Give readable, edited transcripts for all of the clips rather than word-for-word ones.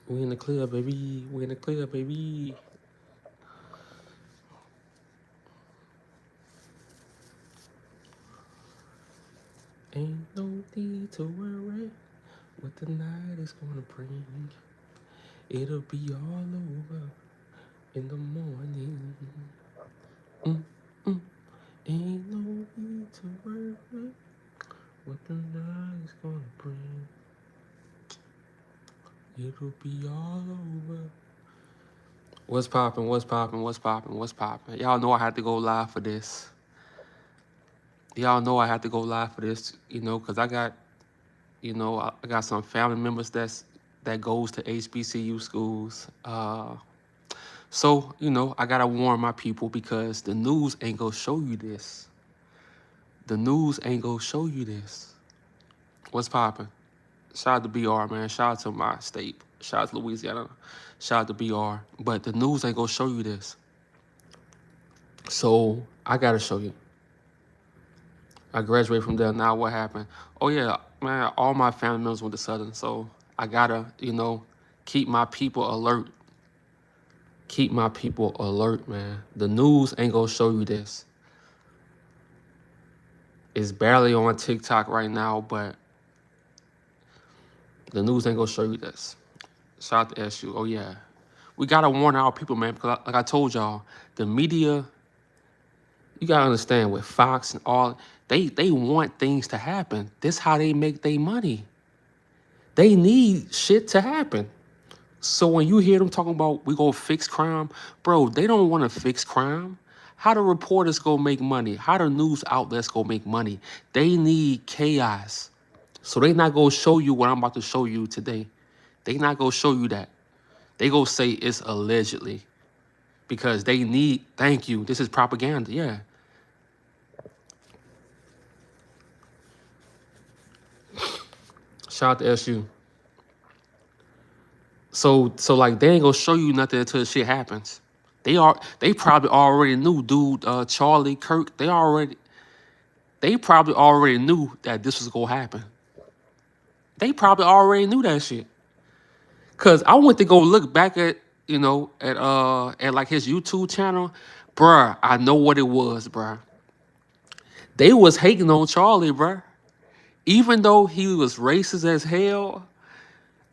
We in the clear, baby. We in the clear, baby. Ain't no need to worry what the night is gonna bring. It'll be all over in the morning. Mm, mm. Ain't no need to worry what the night is gonna bring. It'll be all over. What's poppin'? What's poppin'? What's poppin'? What's poppin'? Y'all know I had to go live for this. Y'all know I had to go live for this, because I got, I got some family members that goes to HBCU schools. So, I gotta warn my people because the news ain't gonna show you this. The news ain't gonna show you this. What's poppin'? Shout out to BR, man. Shout out to my state. Shout out to Louisiana. Shout out to BR. But the news ain't gonna show you this. So I gotta show you. I graduated from there. Now what happened? Oh yeah, man, all my family members went to Southern. So I gotta, keep my people alert. Keep my people alert, man. The news ain't gonna show you this. It's barely on TikTok right now, but the news ain't gonna show you this. Shout out to SU. Oh yeah. We gotta warn our people, man, because like I told y'all, the media, you gotta understand with Fox and all, they want things to happen. This how they make their money. They need shit to happen. So when you hear them talking about we gonna fix crime, bro, they don't wanna fix crime. How the reporters go make money? How the news outlets go make money? They need chaos. So they not gonna show you what I'm about to show you today. They not gonna show you that. They gonna say it's allegedly. Because they need, thank you, this is propaganda, yeah. Shout out to SU. So like they ain't gonna show you nothing until shit happens. They probably already knew, dude, Charlie Kirk, they probably already knew that this was gonna happen. They probably already knew that shit. Cause I went to go look back at, at like his YouTube channel. Bruh, I know what it was, bruh. They was hating on Charlie, bruh. Even though he was racist as hell,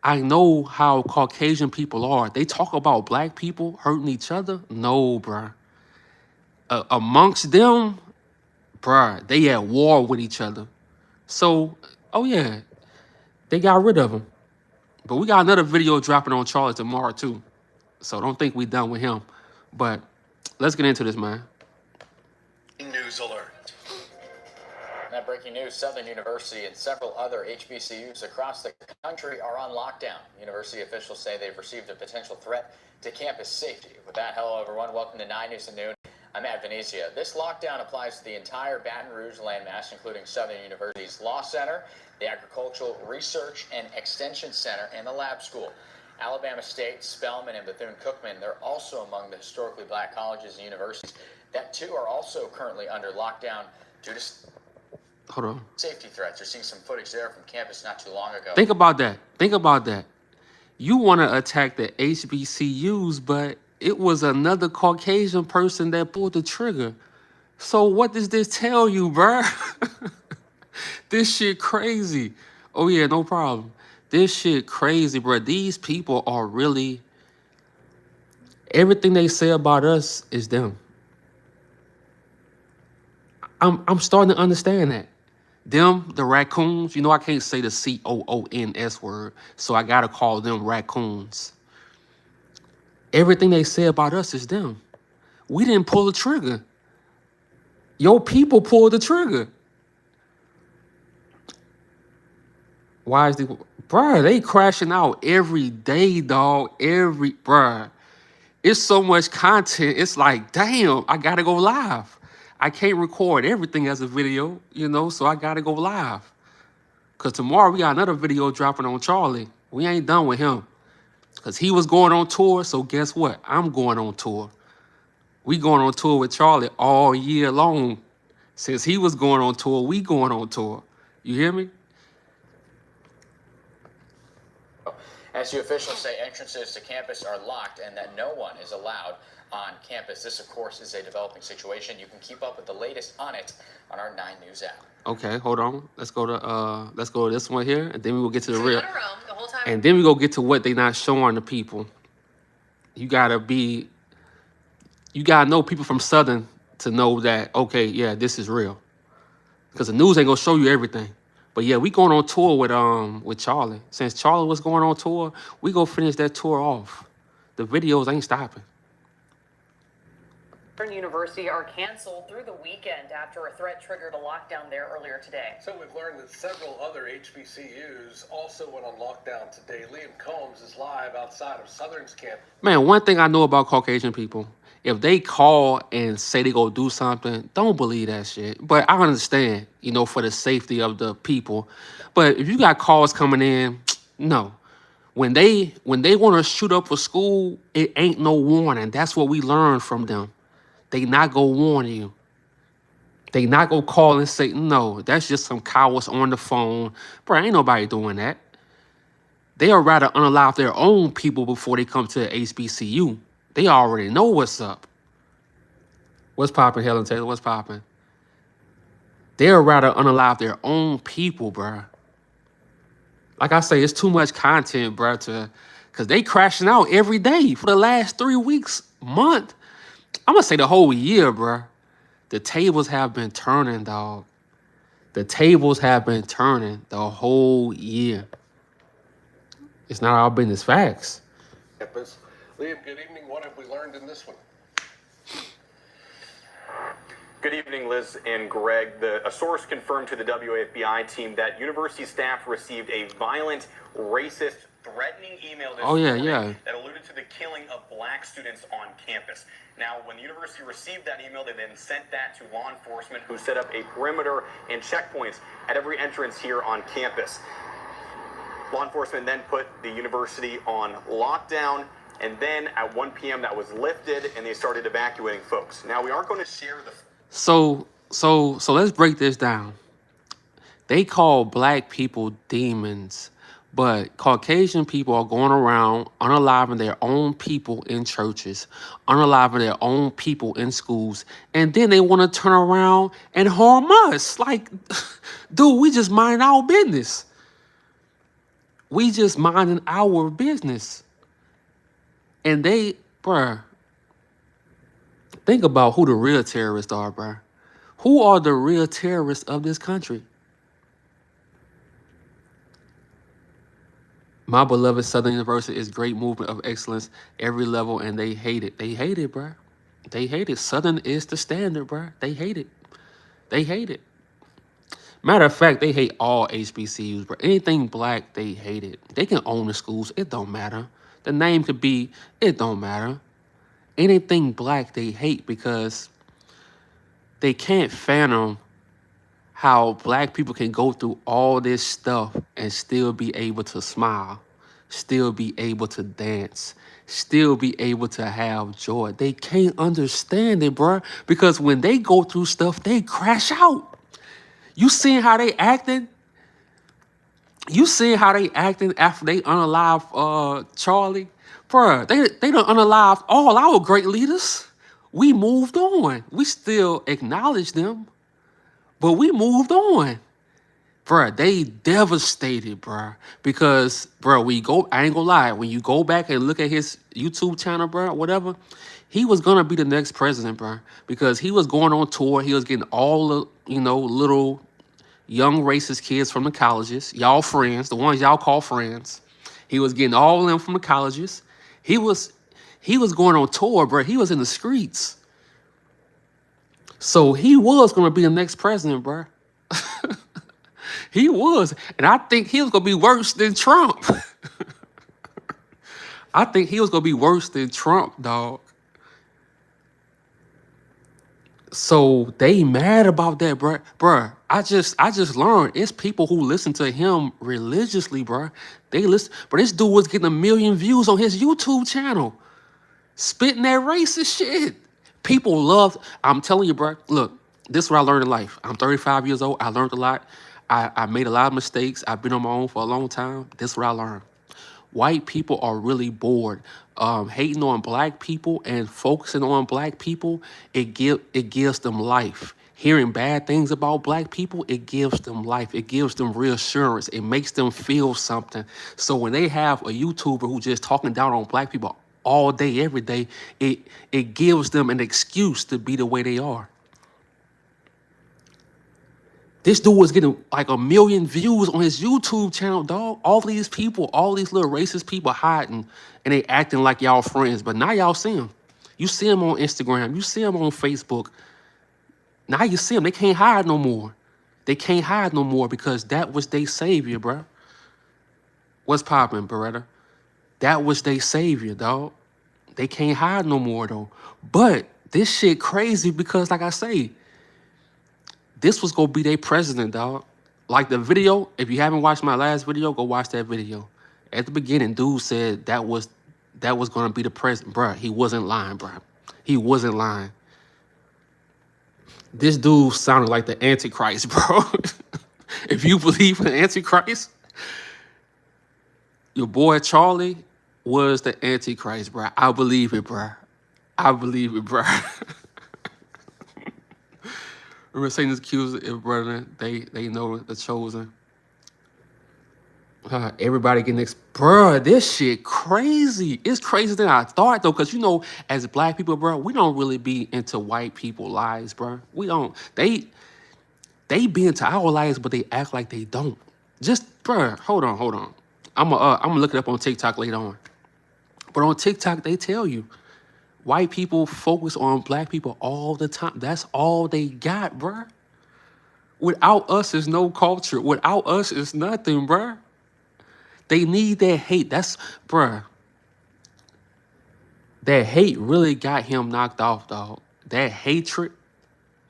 I know how Caucasian people are. They talk about black people hurting each other. No, bruh. Amongst them, bruh, they at war with each other. So, oh yeah, they got rid of him. But we got another video dropping on Charlie tomorrow too. So don't think we done with him. But let's get into this, man. News alert. Now, breaking news, Southern University and several other HBCUs across the country are on lockdown. University officials say they've received a potential threat to campus safety. With that, hello everyone. Welcome to 9 News at Noon. I'm Matt Venezia. This lockdown applies to the entire Baton Rouge landmass, including Southern University's Law Center, the Agricultural Research and Extension Center, and the Lab School. Alabama State, Spelman, and Bethune-Cookman, they're also among the historically black colleges and universities that too are also currently under lockdown due to Hold on. safety threats. You're seeing some footage there from campus not too long ago. Think about that. Think about that. You want to attack the HBCUs, but it was another Caucasian person that pulled the trigger. So what does this tell you, bruh? This shit crazy. Oh yeah, no problem. This shit crazy, bruh. These people are really, everything they say about us is them. I'm starting to understand that. Them, the raccoons, I can't say the COONS word, so I gotta call them raccoons. Everything they say about us is them. We didn't pull the trigger. Your people pulled the trigger. Why is bruh, they crashing out every day, dog. Bruh. It's so much content. It's like, damn, I gotta go live. I can't record everything as a video, so I gotta go live. Cause tomorrow we got another video dropping on Charlie. We ain't done with him. Cause he was going on tour, so guess what? I'm going on tour. We going on tour with Charlie all year long. Since he was going on tour, we going on tour. You hear me? NSU officials say entrances to campus are locked and that no one is allowed on campus. This, of course, is a developing situation. You can keep up with the latest on it on our 9 News app. Okay, hold on. Let's go to this one here, and then we will get to the real. And then we go get to what they not showing the people. You gotta know people from Southern to know that, okay, yeah, this is real. Because the news ain't gonna show you everything. But yeah, we going on tour with Charlie. Since Charlie was going on tour, we go finish that tour off. The videos ain't stopping. University are canceled through the weekend after a threat triggered a lockdown there earlier today. So we've learned that several other HBCUs also went on lockdown today. Liam Combs is live outside of Southern's camp. Man, one thing I know about Caucasian people, if they call and say they go do something, don't believe that shit. But I understand, for the safety of the people. But if you got calls coming in, no. When they want to shoot up a school, it ain't no warning. That's what we learned from them. They not gonna warn you. They not gonna call and say, no, that's just some cowards on the phone. Bro, ain't nobody doing that. They'll rather unalive their own people before they come to the HBCU. They already know what's up. What's popping, Helen Taylor? What's popping? They'll rather unalive their own people, bro. Like I say, it's too much content, bro, because they crashing out every day for the last 3 weeks, month. I'm going to say the whole year, bro. The tables have been turning, dog. The tables have been turning the whole year. It's not our business. Facts. Liam, good evening. What have we learned in this one? Good evening, Liz and Greg. A source confirmed to the WAFBI team that university staff received a violent, racist, threatening email this morning that alluded to the killing of black students on campus. Now, when the university received that email, they then sent that to law enforcement, who set up a perimeter and checkpoints at every entrance here on campus. Law enforcement then put the university on lockdown, and then at 1 p.m. that was lifted, and they started evacuating folks. Now, we aren't going to share the... So let's break this down. They call black people demons, but Caucasian people are going around unaliving their own people in churches, unaliving their own people in schools, and then they want to turn around and harm us. Like, dude, we just mind our business. We just minding our business. And they, bruh, think about who the real terrorists are, bruh. Who are the real terrorists of this country? My beloved Southern University is great movement of excellence, every level, and they hate it. They hate it, bruh. They hate it. Southern is the standard, bruh. They hate it. They hate it. Matter of fact, they hate all HBCUs, bruh. Anything black, they hate it. They can own the schools. It don't matter. The name could be, it don't matter. Anything black, they hate because they can't fathom how black people can go through all this stuff and still be able to smile, still be able to dance, still be able to have joy. They can't understand it, bruh, because when they go through stuff, they crash out. You seeing how they acting? You seeing how they acting after they unalive Charlie? Bruh, they done unalive all our great leaders. We moved on. We still acknowledge them, but we moved on. Bruh, they devastated, bruh. Because, bruh, I ain't gonna lie, when you go back and look at his YouTube channel, bruh, whatever, he was gonna be the next president, bruh. Because he was going on tour, he was getting all the, little young racist kids from the colleges, y'all friends, the ones y'all call friends. He was getting all of them from the colleges. He was going on tour, bruh. He was in the streets. So he was gonna be the next president, bruh. He was. And I think he was going to be worse than Trump. I think he was going to be worse than Trump, dog. So they mad about that, bruh. Bruh, I just learned it's people who listen to him religiously, bruh. They listen. But this dude was getting 1 million views on his YouTube channel. Spitting that racist shit. People love, I'm telling you, bruh. Look, this is what I learned in life. I'm 35 years old. I learned a lot. I made a lot of mistakes. I've been on my own for a long time. This is what I learned. White people are really bored. Hating on black people and focusing on black people, it gives them life. Hearing bad things about black people, it gives them life. It gives them reassurance. It makes them feel something. So when they have a YouTuber who just talking down on black people all day, every day, it gives them an excuse to be the way they are. This dude was getting like 1 million views on his YouTube channel, dog. All these people, all these little racist people hiding and they acting like y'all friends. But now y'all see him. You see him on Instagram. You see him on Facebook. Now you see them. They can't hide no more. They can't hide no more because that was their savior, bro. What's poppin', Beretta? That was their savior, dog. They can't hide no more, though. But this shit crazy because, like I say, this was going to be their president, dog. Like the video, if you haven't watched my last video, go watch that video. At the beginning, dude said that was going to be the president. Bruh, he wasn't lying, bruh. He wasn't lying. This dude sounded like the Antichrist, bro. If you believe in the Antichrist, your boy Charlie was the Antichrist, bro. I believe it, bro. I believe it, bro. Remember Satan's accusers, brother, they know the chosen. Everybody getting bruh, this shit crazy. It's crazier than I thought, though, because, you know, as black people, bro, we don't really be into white people lives, bro. We don't. They be into our lives, but they act like they don't. Just, bruh, hold on. I'm gonna look it up on TikTok later on. But on TikTok, they tell you, white people focus on black people all the time. That's all they got, bruh. Without us is no culture. Without us is nothing, bruh. They need that hate. That's, bruh. That hate really got him knocked off, dog. That hatred,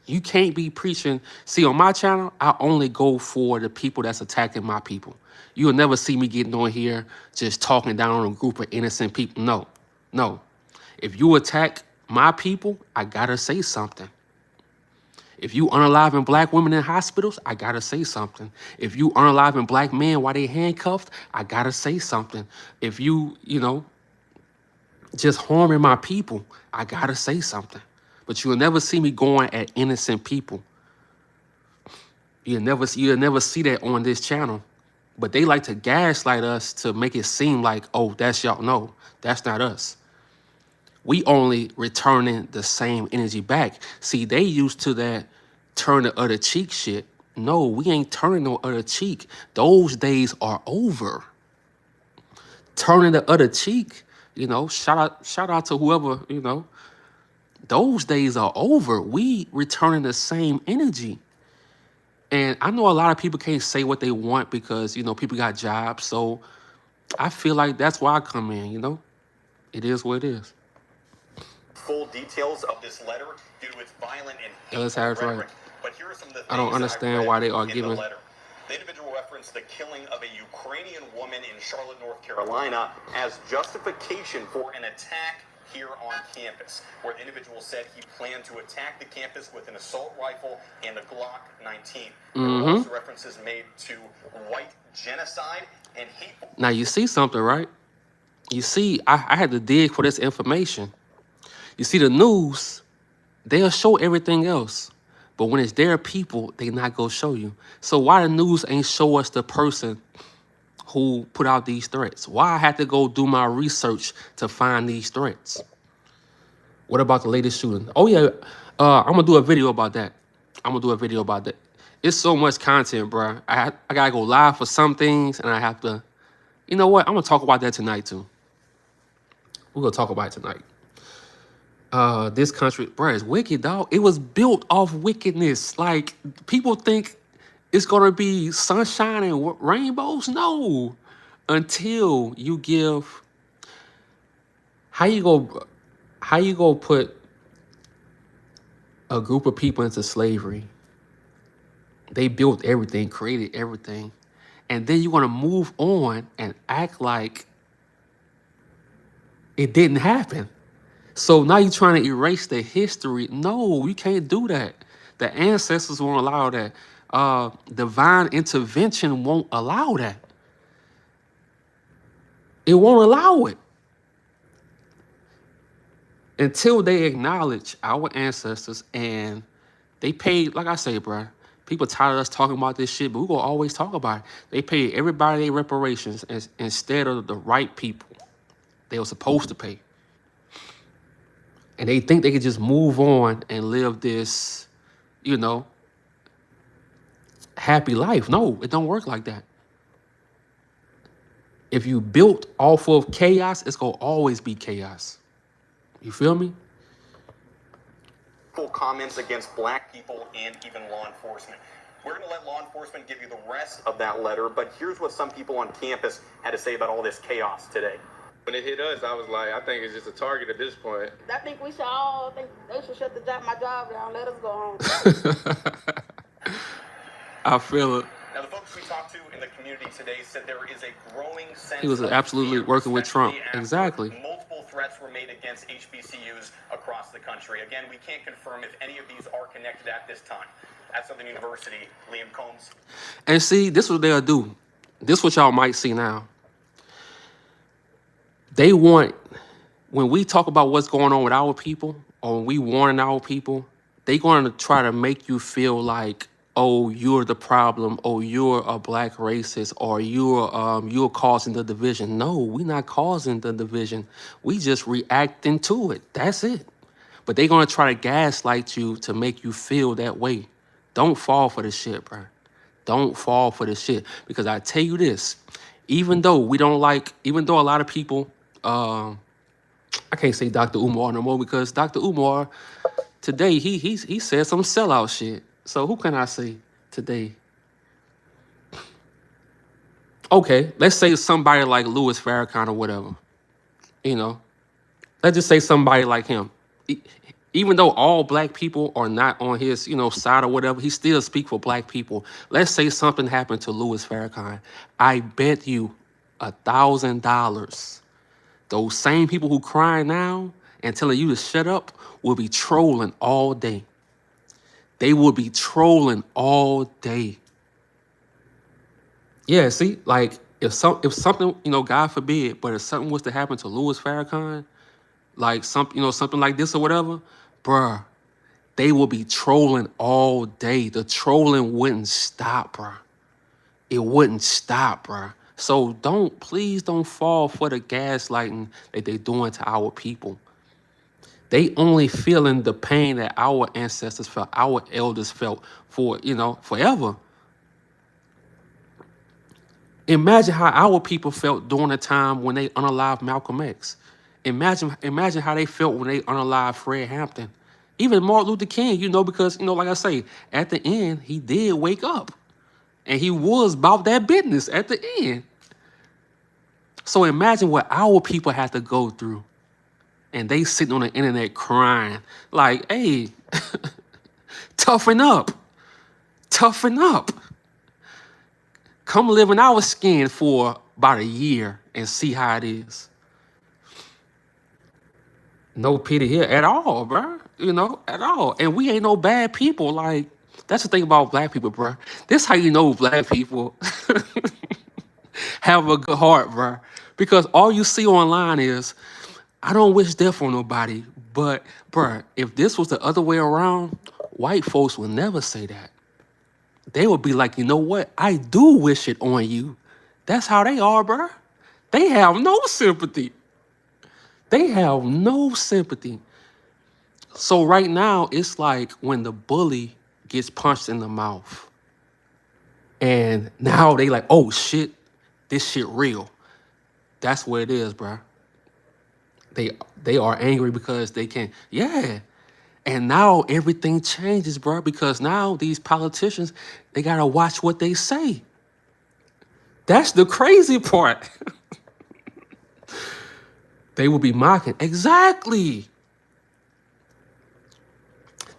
you can't be preaching. See, on my channel, I only go for the people that's attacking my people. You'll never see me getting on here just talking down on a group of innocent people. No. If you attack my people, I gotta say something. If you unaliving black women in hospitals, I gotta say something. If you unaliving black men while they handcuffed, I gotta say something. If you just harming my people, I gotta say something. But you'll never see me going at innocent people. You'll never see that on this channel. But they like to gaslight us to make it seem like, oh, that's y'all. No, that's not us. We only returning the same energy back. See, they used to that turn the other cheek shit. No, we ain't turning no other cheek. Those days are over. Turning the other cheek, shout out to whoever, those days are over. We returning the same energy. And I know a lot of people can't say what they want because, people got jobs. So I feel like that's why I come in, It is what it is. Full details of this letter due to its violent and hateful Harris, rhetoric. right. But here are some of the things I don't understand why they are giving. The letter. The individual referenced the killing of a Ukrainian woman in Charlotte, North Carolina, as justification for an attack here on campus, where the individual said he planned to attack the campus with an assault rifle and a Glock 19. There were also references made to white genocide and hateful. Now you see something, right? You see, I had to dig for this information. You see, the news, they'll show everything else. But when it's their people, they not going to show you. So why the news ain't show us the person who put out these threats? Why I had to go do my research to find these threats? What about the latest shooting? Oh, yeah, I'm going to do a video about that. It's so much content, bro. I got to go live for some things, and I have to... You know what? I'm going to talk about that tonight, too. We're going to talk about it tonight. This country, bro, is wicked, dog. It was built off wickedness. Like, people think it's gonna be sunshine and rainbows. No, until you give. How you go put a group of people into slavery? They built everything, created everything, and then you want to move on and act like it didn't happen. So now you're trying to erase the history. No, you can't do that. The ancestors won't allow that. Divine intervention won't allow that. It won't allow it. Until they acknowledge our ancestors and they paid, like I say, bro, people tired of us talking about this shit, but we're going to always talk about it. They paid everybody their reparations instead of the right people they were supposed to pay. And they think they can just move on and live this, you know, happy life. No, it don't work like that. If you built off of chaos, it's going to always be chaos. You feel me? Comments against black people and even law enforcement. We're going to let law enforcement give you the rest of that letter, but here's what some people on campus had to say about all this chaos today. When it hit us, I was like, I think it's just a target at this point. I think we should all think they should shut my job down. Let us go home. I feel it. Now, the folks we talked to in the community today said there is a growing sense he was absolutely working with Trump. Exactly. Multiple threats were made against HBCUs across the country. Again, we can't confirm if any of these are connected at this time. At Southern University, Liam Combs. And see, this is what they'll do. This is what y'all might see now. They want, when we talk about what's going on with our people, or when we warn our people, they're going to try to make you feel like, oh, you're the problem, oh, you're a black racist, or you're causing the division. No, we're not causing the division. We just reacting to it. That's it. But they're going to try to gaslight you to make you feel that way. Don't fall for this shit, bro. Don't fall for this shit. Because I tell you this, even though a lot of people, I can't say Dr. Umar no more, because Dr. Umar, today, he said some sellout shit. So who can I say today? Okay, let's say somebody like Louis Farrakhan or whatever. You know, let's just say somebody like him. Even though all black people are not on his, side or whatever, he still speak for black people. Let's say something happened to Louis Farrakhan. I bet you $1,000. Those same people who cry now and telling you to shut up will be trolling all day. They will be trolling all day. Yeah, see, like if something, God forbid, but if something was to happen to Louis Farrakhan, like something like this or whatever, bruh, they will be trolling all day. The trolling wouldn't stop, bruh. It wouldn't stop, bruh. So please don't fall for the gaslighting that they're doing to our people. They only feeling the pain that our ancestors felt, our elders felt for, forever. Imagine how our people felt during the time when they unalived Malcolm X. Imagine how they felt when they unalived Fred Hampton. Even Martin Luther King, because, like I say, at the end, he did wake up. And he was about that business at the end. So imagine what our people had to go through. And they sitting on the internet crying like, hey, toughen up. Toughen up. Come live in our skin for about a year and see how it is. No pity here at all, bro. At all. And we ain't no bad people. Like, that's the thing about black people, bro. This how you know black people have a good heart, bro. Because all you see online is, I don't wish death on nobody, but, bruh, if this was the other way around, white folks would never say that. They would be like, you know what? I do wish it on you. That's how they are, bruh. They have no sympathy. They have no sympathy. So right now, it's like when the bully gets punched in the mouth. And now they like, oh, shit, this shit real. That's what it is, bruh. They are angry because they can, yeah. And now everything changes, bro, because now these politicians, they got to watch what they say. That's the crazy part. They will be mocking. Exactly.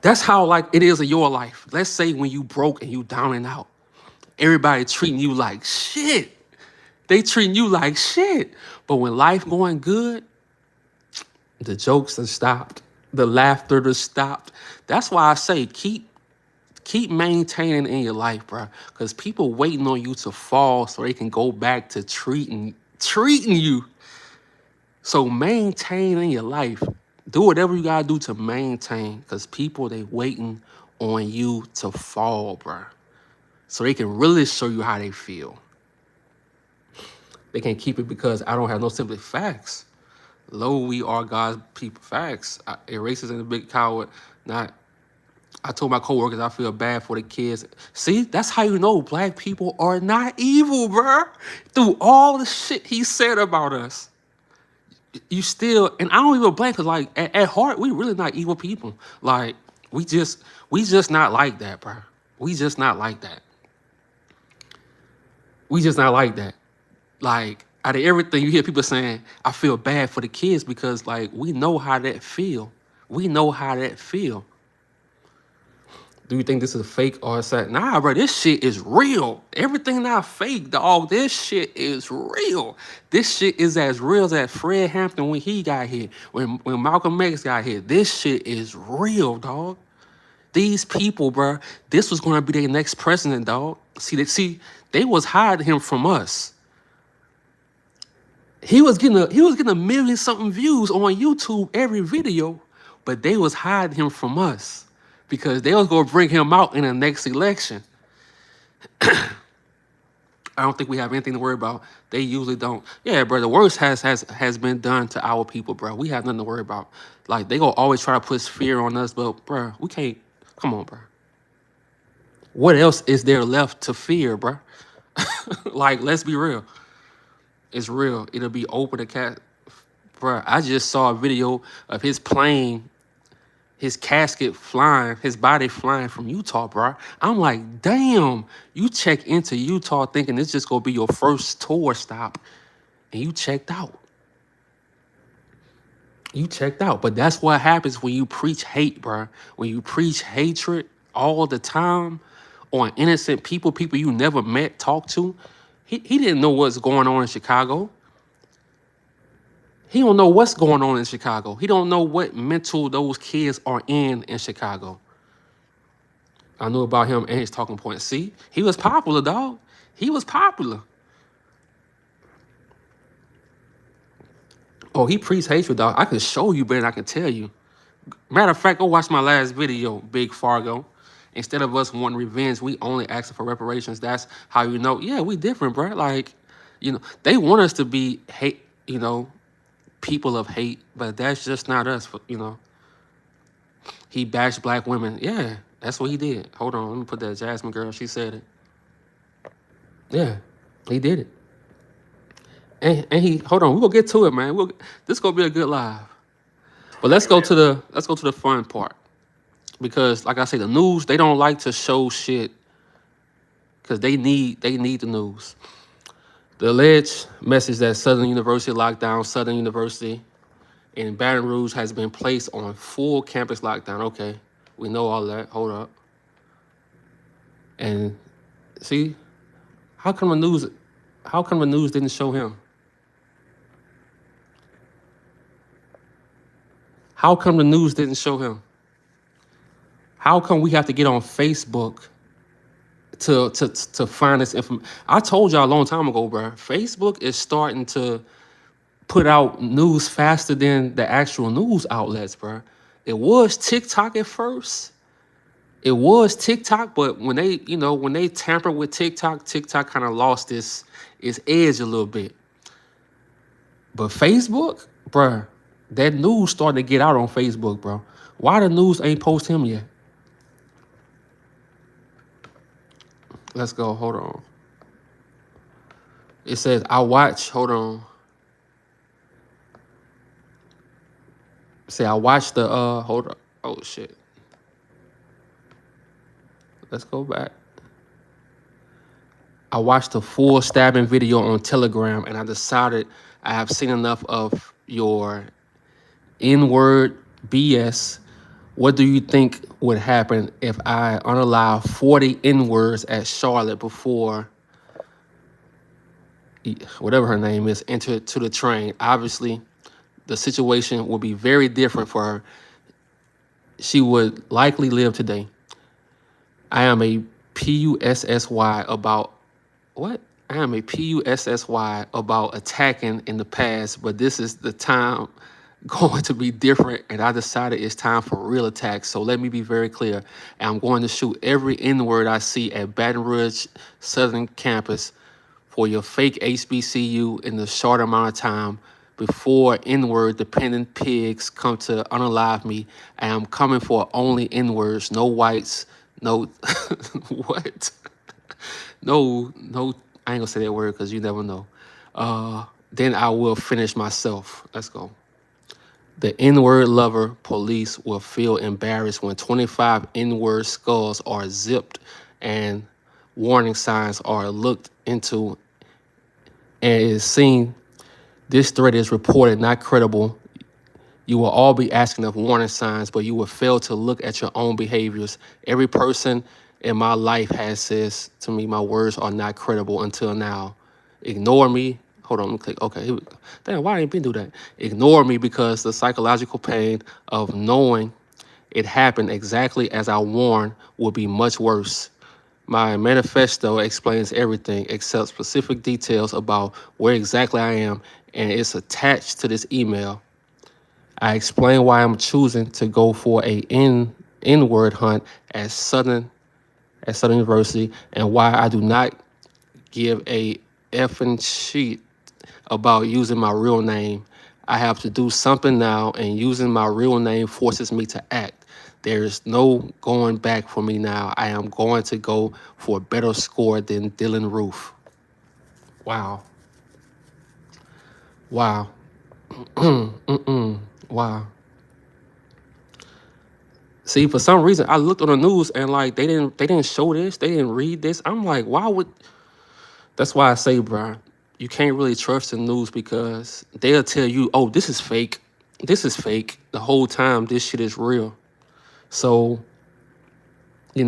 That's how, like, it is in your life. Let's say when you broke and you down and out, everybody treating you like shit. They treating you like shit. But when life going good, the jokes have stopped. The laughter has stopped. That's why I say keep maintaining in your life, bro. Because people waiting on you to fall so they can go back to treating treating you. So maintain in your life. Do whatever you gotta do to maintain, because people, they waiting on you to fall, bruh. So they can really show you how they feel. They can't keep it because I don't have no simply facts. Lo, we are God's people. Facts. A racist and a big coward. Not. I told my coworkers I feel bad for the kids. See, that's how you know black people are not evil, bruh. Through all the shit he said about us, you still, and I don't even blame, because like at heart, we really not evil people. Like we just not like that, bruh. We just not like that. We just not like that. Like, out of everything, you hear people saying, I feel bad for the kids, because like we know how that feel. We know how that feel. Do you think this is fake or is that? Nah, bro, this shit is real. Everything not fake, dog. This shit is real. This shit is as real as Fred Hampton when he got hit, when Malcolm X got hit. This shit is real, dog. These people, bro, this was gonna be their next president, dog. See, they was hiding him from us. He was getting a million something views on YouTube every video, but they was hiding him from us because they was gonna bring him out in the next election. I don't think we have anything to worry about. They usually don't. Yeah, bro, the worst has been done to our people, bro. We have nothing to worry about. Like, they gonna always try to put fear on us, but bro, we can't. Come on, bro. What else is there left to fear, bro? Like, let's be real. It's real. It'll be open to cat. Bruh, I just saw a video of his plane, his casket flying, his body flying from Utah, bruh. I'm like, damn, you check into Utah thinking it's just gonna be your first tour stop, and you checked out. You checked out. But that's what happens when you preach hate, bruh. When you preach hatred all the time on innocent people you never met, talked to. He didn't know what's going on in Chicago. He don't know what's going on in Chicago. He don't know what mental those kids are in Chicago. I knew about him and his talking points. See, he was popular, dog. He was popular. Oh, he preached hatred, dog. I can show you better than I can tell you. Matter of fact, go watch my last video, Big Fargo. Instead of us wanting revenge, we only asking for reparations. That's how you know, yeah, we different, bro. Like, you know, they want us to be hate, you know, people of hate, but that's just not us, you know. He bashed black women. Yeah, that's what he did. Hold on, let me put that Jasmine girl. She said it. Yeah, he did it. And he, hold on, we're gonna get to it, man. This gonna be a good live. But let's go to the fun part. Because like I say, the news, they don't like to show shit because they need the news. The alleged message that Southern University locked down Southern University in Baton Rouge has been placed on full campus lockdown. Okay, we know all that. Hold up. And see, how come the news didn't show him? How come the news didn't show him? How come we have to get on Facebook to find this information? I told y'all a long time ago, bro. Facebook is starting to put out news faster than the actual news outlets, bro. It was TikTok at first. It was TikTok, but when they tampered with TikTok kind of lost its edge a little bit. But Facebook, bro, that news starting to get out on Facebook, bro. Why the news ain't post him yet? Let's go. Hold on. It says, hold on. Say, I watched the, hold on. Oh, shit. Let's go back. I watched the full stabbing video on Telegram, and I decided I have seen enough of your N-word BS. What do you think would happen if I unallow 40 N-words at Charlotte before whatever her name is entered to the train? Obviously, the situation will be very different for her. She would likely live today. I am a PUSSY about what? I am a PUSSY about attacking in the past, but this is the time going to be different, and I decided it's time for real attacks. So let me be very clear. I'm going to shoot every N-word I see at Baton Rouge Southern Campus for your fake HBCU in the short amount of time before N-word dependent pigs come to unalive me. I am coming for only N-words, no whites, no what? No, I ain't gonna say that word because you never know. Then I will finish myself. Let's go. The N-word lover police will feel embarrassed when 25 N-word skulls are zipped and warning signs are looked into and is seen. This threat is reported not credible. You will all be asking of warning signs, but you will fail to look at your own behaviors. Every person in my life has says to me, my words are not credible until now. Ignore me. Hold on, let me click. Okay, here we go. Damn, why didn't you do that? Ignore me because the psychological pain of knowing it happened exactly as I warned will be much worse. My manifesto explains everything except specific details about where exactly I am, and it's attached to this email. I explain why I'm choosing to go for a N-word hunt at Southern University and why I do not give a effing shit about using my real name. I have to do something now, and using my real name forces me to act. There is no going back for me now. I am going to go for a better score than Dylan Roof. Wow. Wow. Wow. See, for some reason, I looked on the news and like they didn't show this, they didn't read this. I'm like, why would? That's why I say, bro, you can't really trust the news because they'll tell you, oh, this is fake, the whole time this shit is real. So, I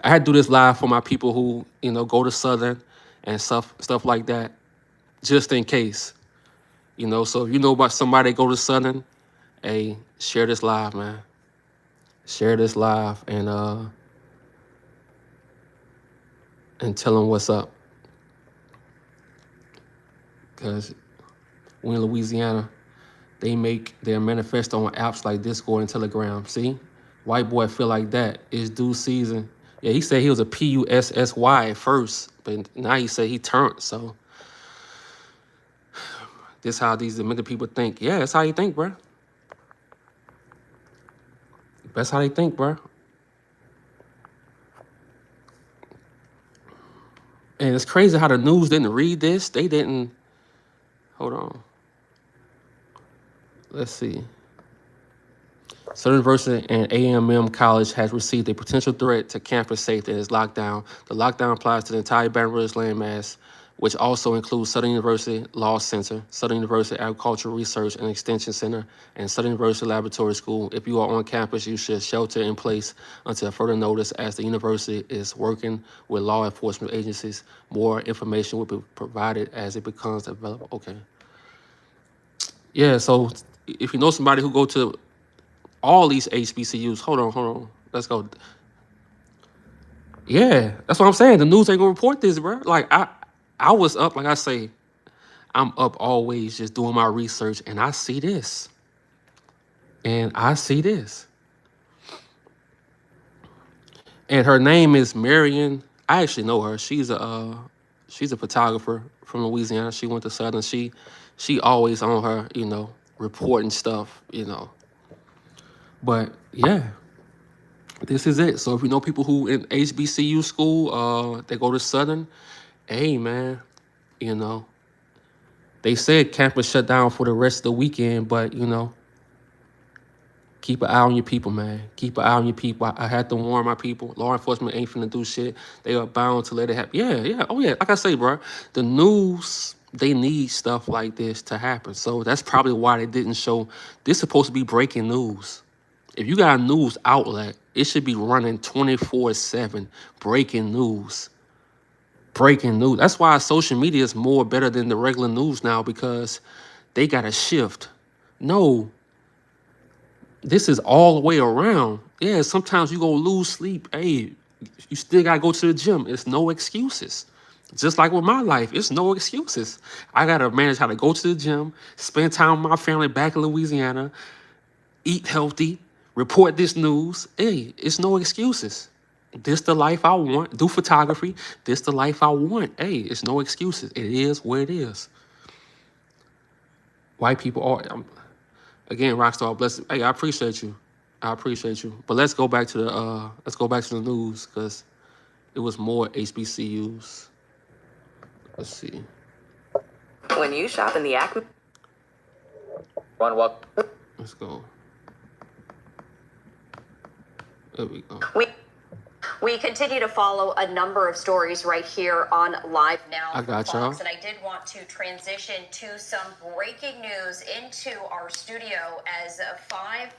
had to do this live for my people who go to Southern and stuff like that, just in case. So if you know about somebody that go to Southern, hey, share this live, man. Share this live and tell them what's up. Because we in Louisiana, they make their manifesto on apps like Discord and Telegram. See? White boy feel like that. It's due season. Yeah, he said he was a PUSSY at first, but now he said he turned. So this how these demented people think. Yeah, that's how you think, bro. That's how they think, bro. And it's crazy how the news didn't read this. They didn't. Hold on. Let's see. Southern University and AMM College has received a potential threat to campus safety and is locked down. The lockdown applies to the entire Baton Rouge landmass, which also includes Southern University Law Center, Southern University Agricultural Research and Extension Center, and Southern University Laboratory School. If you are on campus, you should shelter in place until further notice as the university is working with law enforcement agencies. More information will be provided as it becomes available. Okay. Yeah, so if you know somebody who go to all these HBCUs, hold on. Let's go. Yeah, that's what I'm saying. The news ain't gonna report this, bro. Like I was up, like I say, I'm up always just doing my research, and I see this. And her name is Marion. I actually know her. She's a photographer from Louisiana. She went to Southern. She always on her, reporting stuff, But yeah, this is it. So if you know people who in HBCU school, they go to Southern, hey man, they said campus shut down for the rest of the weekend, but keep an eye on your people, man. Keep an eye on your people. I had to warn my people. Law enforcement ain't finna do shit. They are bound to let it happen. Yeah. Oh yeah, like I say, bro, the news, they need stuff like this to happen. So that's probably why they didn't show. This is supposed to be breaking news. If you got a news outlet, it should be running 24/7, breaking news. Breaking news. That's why social media is more better than the regular news now, because they got a shift. No, this is all the way around. Yeah, sometimes you go lose sleep. Hey, you still got to go to the gym. It's no excuses. Just like with my life, it's no excuses. I gotta manage how to go to the gym, spend time with my family back in Louisiana, eat healthy, report this news. Hey, it's no excuses. This the life I want. Do photography. This the life I want. Hey, it's no excuses. It is what it is. White people are again, Rockstar, bless. Hey, I appreciate you. I appreciate you. But let's go back to the news because it was more HBCUs. Let's see. When you shop in the Acme. Let's go. There we go. We continue to follow a number of stories right here on Live Now. I got y'all. And I did want to transition to some breaking news into our studio as 5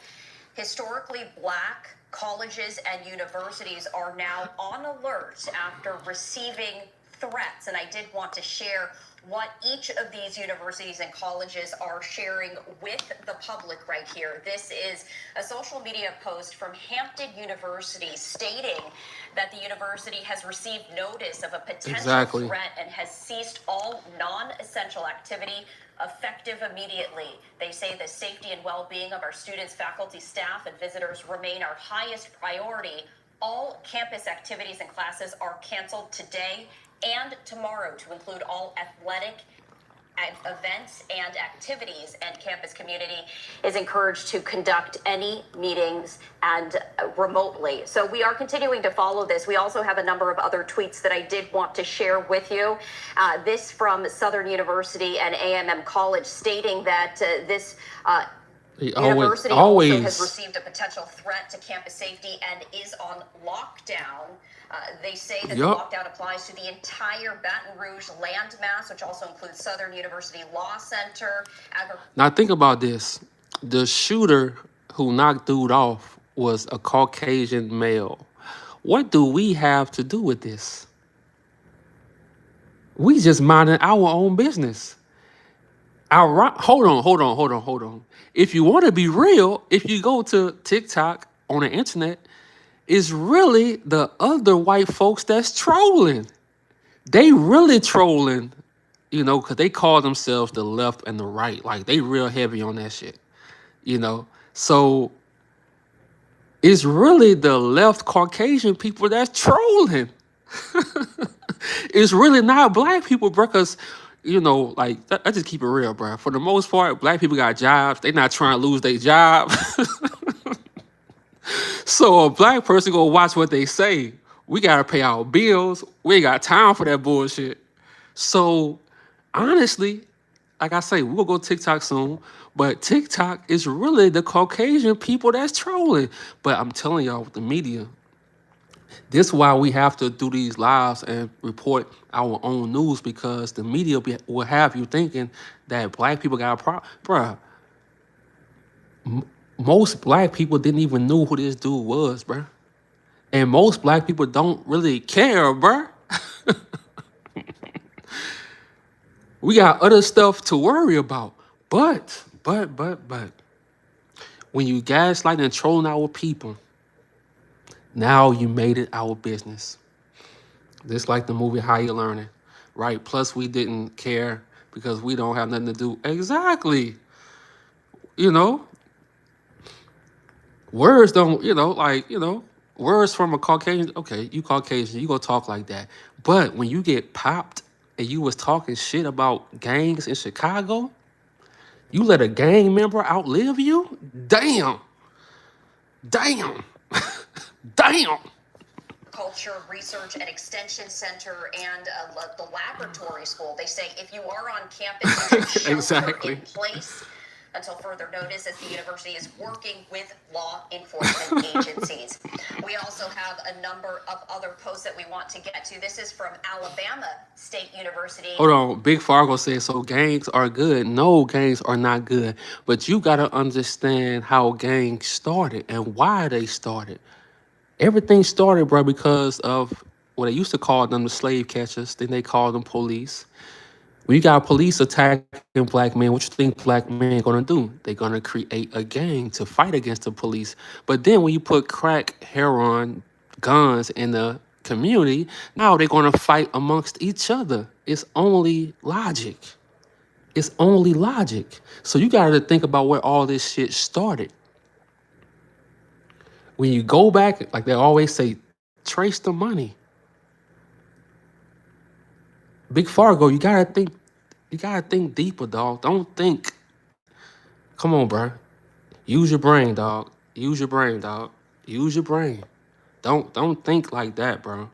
historically black colleges and universities are now on alert after receiving threats. And I did want to share what each of these universities and colleges are sharing with the public right here. This is a social media post from Hampton University stating that the university has received notice of a potential threat and has ceased all non-essential activity effective immediately. They say the safety and well-being of our students, faculty, staff, and visitors remain our highest priority. All campus activities and classes are canceled today and tomorrow to include all athletic events and activities, and campus community is encouraged to conduct any meetings and remotely. So we are continuing to follow this. We also have a number of other tweets that I did want to share with you. This from Southern University and AMM College stating that this university also has received a potential threat to campus safety and is on lockdown. They say that the lockdown applies to the entire Baton Rouge landmass, which also includes Southern University Law Center. Now think about this. The shooter who knocked dude off was a Caucasian male. What do we have to do with this? We just minding our own business. Hold on. If you want to be real, if you go to TikTok on the internet, it's really the other white folks that's trolling. They really trolling, you know, because they call themselves the left and the right. Like, they real heavy on that shit, you know. So it's really the left Caucasian people that's trolling. It's really not black people, bro, because, you know, like, I just keep it real, bro. For the most part, black people got jobs. They not trying to lose their job. So a black person go watch what they say. We got to pay our bills. We ain't got time for that bullshit. So honestly, like I say, we'll go TikTok soon. But TikTok is really the Caucasian people that's trolling. But I'm telling y'all, with the media, this is why we have to do these lives and report our own news, because the media will have you thinking that black people got a problem. Bruh, most black people didn't even know who this dude was, bruh. And most black people don't really care, bruh. We got other stuff to worry about. But, when you gaslighting and trolling our people, now you made it our business. Just like the movie How You Learning, right? Plus, we didn't care because we don't have nothing to do. Exactly. You know, words don't, words from a Caucasian. Okay, you Caucasian, you go talk like that. But when you get popped and you was talking shit about gangs in Chicago, you let a gang member outlive you? Damn. Damn. Culture Research and Extension Center and the laboratory school. They say if you are on campus, you should shelter in place until further notice, as the university is working with law enforcement agencies. We also have a number of other posts that we want to get to. This is from Alabama State University. Hold on. Big Fargo says, so gangs are good. No, gangs are not good. But you got to understand how gangs started and why they started. Everything started, bro, because of what they used to call them the slave catchers. Then they called them police. When you got police attacking black men, what you think black men gonna do? They're gonna create a gang to fight against the police. But then when you put crack, heroin, guns in the community. Now they're going to fight amongst each other. It's only logic. It's only logic. So you got to think about where all this shit started. When you go back, like they always say, trace the money. Big Fargo, you gotta think deeper, dog. Don't think. Come on, bro. Use your brain, dog. Use your brain, dog. Use your brain. Don't think like that, bro.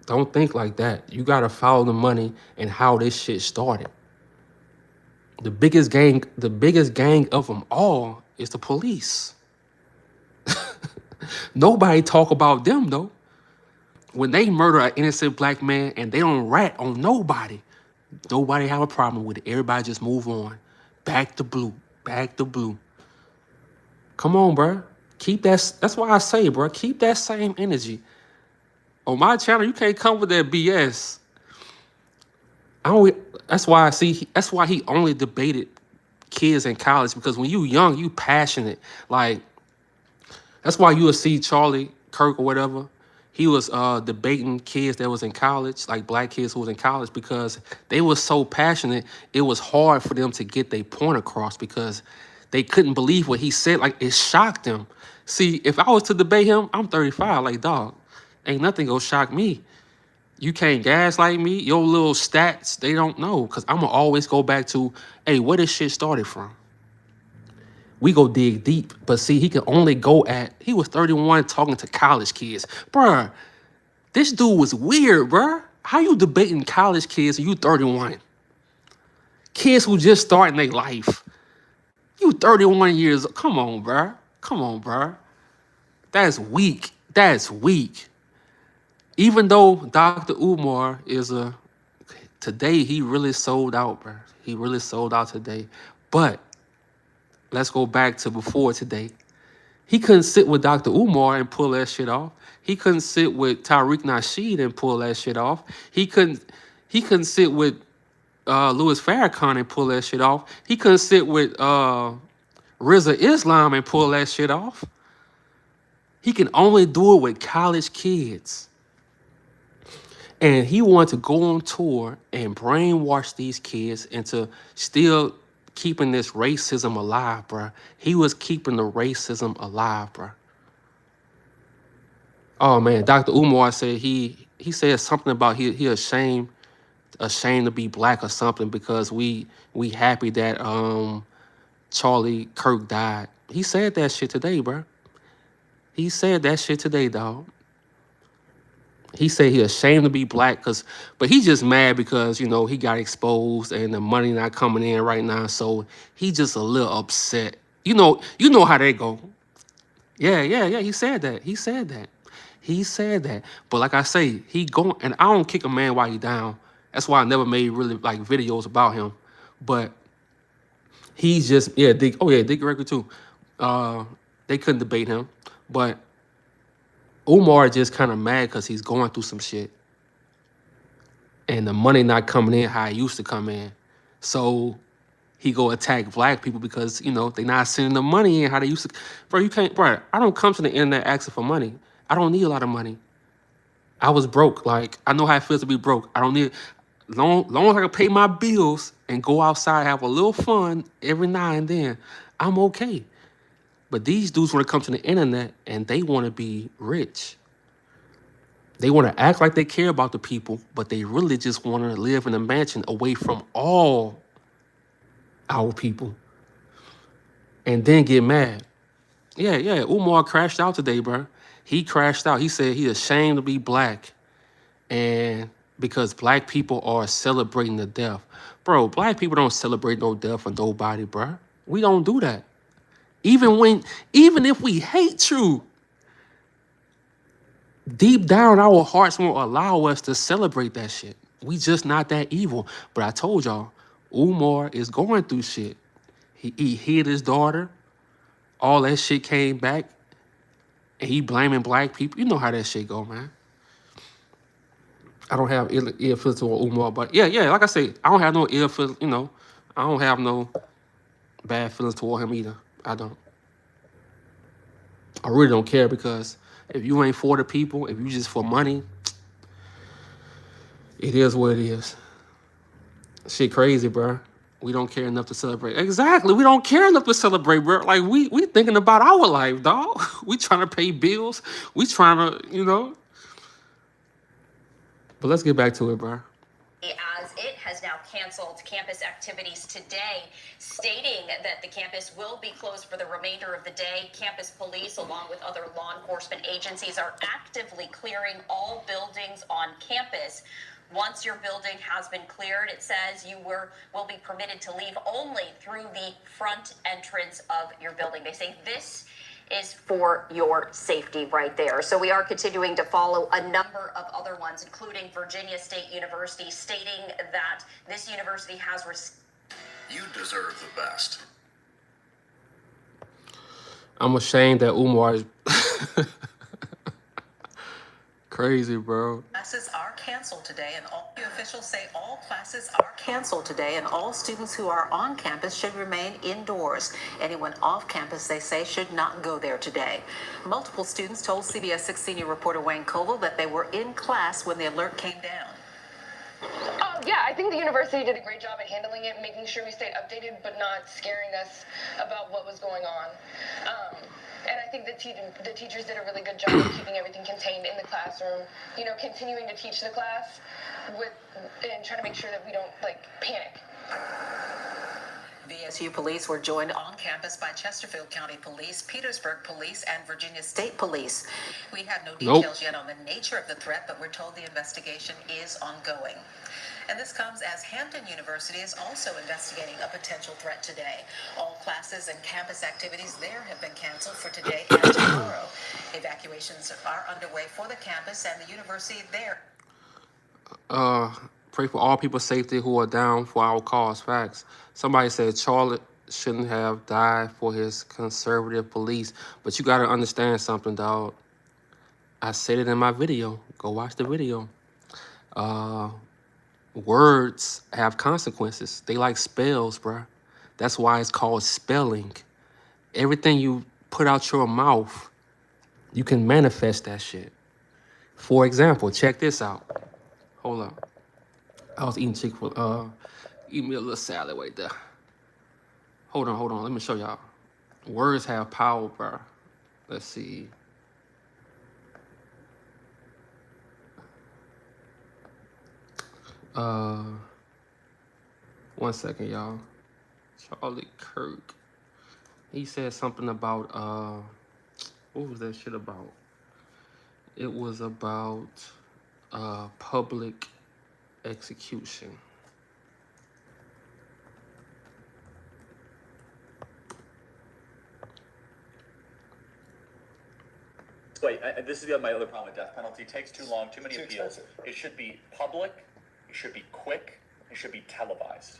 Don't think like that. You gotta follow the money and how this shit started. The biggest gang of them all is the police. Nobody talk about them though. When they murder an innocent black man and they don't rat on nobody have a problem with it. Everybody just move on. Back to blue. Back to blue. Come on, bro. Keep that. That's why I say, bro, keep that same energy. On my channel, you can't come with that BS. That's why he only debated kids in college, because when you young, you passionate. Like, that's why you will see Charlie Kirk or whatever. He was debating kids that was in college, like black kids who was in college, because they was so passionate, it was hard for them to get their point across because they couldn't believe what he said. Like, it shocked them. See, if I was to debate him, I'm 35, like, dog, ain't nothing gonna shock me. You can't gaslight me. Your little stats, they don't know, because I'm gonna always go back to, hey, where this shit started from? We go dig deep, but see, he could only go he was 31 talking to college kids. Bruh, this dude was weird, bruh. How you debating college kids and you 31? Kids who just starting their life. You 31 years, come on, bruh. Come on, bruh. That's weak. That's weak. Even though Dr. Umar today he really sold out, bruh. He really sold out today. But let's go back to before today. He couldn't sit with Dr. Umar and pull that shit off. He couldn't sit with Tariq Nasheed and pull that shit off. He couldn't sit with Louis Farrakhan and pull that shit off. He couldn't sit with Rizza Islam and pull that shit off. He can only do it with college kids. And he wanted to go on tour and brainwash these kids into still keeping this racism alive, bruh. He was keeping the racism alive, bruh. Oh man, Dr. Umar said he said something about he ashamed to be black or something because we happy that Charlie Kirk died. He said that shit today, bruh. He said that shit today, dog. He said he ashamed to be black, but he just mad because, you know, he got exposed and the money not coming in right now. So he just a little upset. You know how they go. Yeah. He said that. He said that. But like I say, and I don't kick a man while he down. That's why I never made really like videos about him. But he's just, Dick Gregory too. They couldn't debate him. But Umar just kind of mad because he's going through some shit. And the money not coming in how it used to come in. So he go attack black people because, you know, they not sending the money in how they used to. Bro, I don't come to the internet asking for money. I don't need a lot of money. I was broke. Like, I know how it feels to be broke. I don't need, long as I can pay my bills and go outside, have a little fun every now and then, I'm okay. But these dudes want to come to the internet and they want to be rich. They want to act like they care about the people, but they really just want to live in a mansion away from all our people. And then get mad. Yeah. Umar crashed out today, bro. He crashed out. He said he's ashamed to be black. And because black people are celebrating the death. Bro, black people don't celebrate no death of nobody, bro. We don't do that. Even if we hate you, deep down our hearts won't allow us to celebrate that shit. We just not that evil. But I told y'all, Umar is going through shit. He hid his daughter. All that shit came back. And he blaming black people. You know how that shit go, man. I don't have ill feelings toward Umar, but yeah, like I say, I don't have no ill feelings, you know. I don't have no bad feelings toward him either. I don't. I really don't care because If you ain't for the people, if you just for money, it is what it is. Shit crazy, bro. We don't care enough to celebrate. Exactly. We don't care enough to celebrate, bro. Like we thinking about our life, dog. We trying to pay bills. We trying to, you know. But let's get back to it, bro. As it has now canceled campus activities today, stating that the campus will be closed for the remainder of the day. Campus police, along with other law enforcement agencies, are actively clearing all buildings on campus. Once your building has been cleared, it says you will be permitted to leave only through the front entrance of your building. They say this is for your safety right there. So we are continuing to follow a number of other ones, including Virginia State University, stating that this university has You deserve the best. I'm ashamed that Umar is crazy, bro. Classes are canceled today, and all officials say all classes are canceled today, and all students who are on campus should remain indoors. Anyone off campus, they say, should not go there today. Multiple students told CBS 6 senior reporter Wayne Koval that they were in class when the alert came down. Yeah, I think the university did a great job at handling it, making sure we stayed updated, but not scaring us about what was going on. And I think the teachers did a really good job of keeping everything contained in the classroom, you know, continuing to teach the class and trying to make sure that we don't, panic. VSU police were joined on campus by Chesterfield County Police, Petersburg Police, and Virginia State Police. We have no details yet on the nature of the threat, but we're told the investigation is ongoing. And this comes as Hampton University is also investigating a potential threat today. All classes and campus activities there have been canceled for today and tomorrow. Evacuations are underway for the campus and the university there. Pray for all people's safety who are down for our cause. Facts. Somebody said Charlotte shouldn't have died for his conservative beliefs. But you got to understand something, dog. I said it in my video. Go watch the video. Words have consequences. They like spells, bruh. That's why it's called spelling. Everything you put out your mouth, you can manifest that shit. For example, check this out. Hold up. I was eating Chick-fil-A. Eat me a little salad right there. Hold on. Let me show y'all. Words have power, bruh. Let's see. One second, y'all. Charlie Kirk. He said something about what was that shit about? It was about public execution. Wait, this is my other problem with death penalty. It takes too long, too many appeals. It should be public, it should be quick, it should be televised.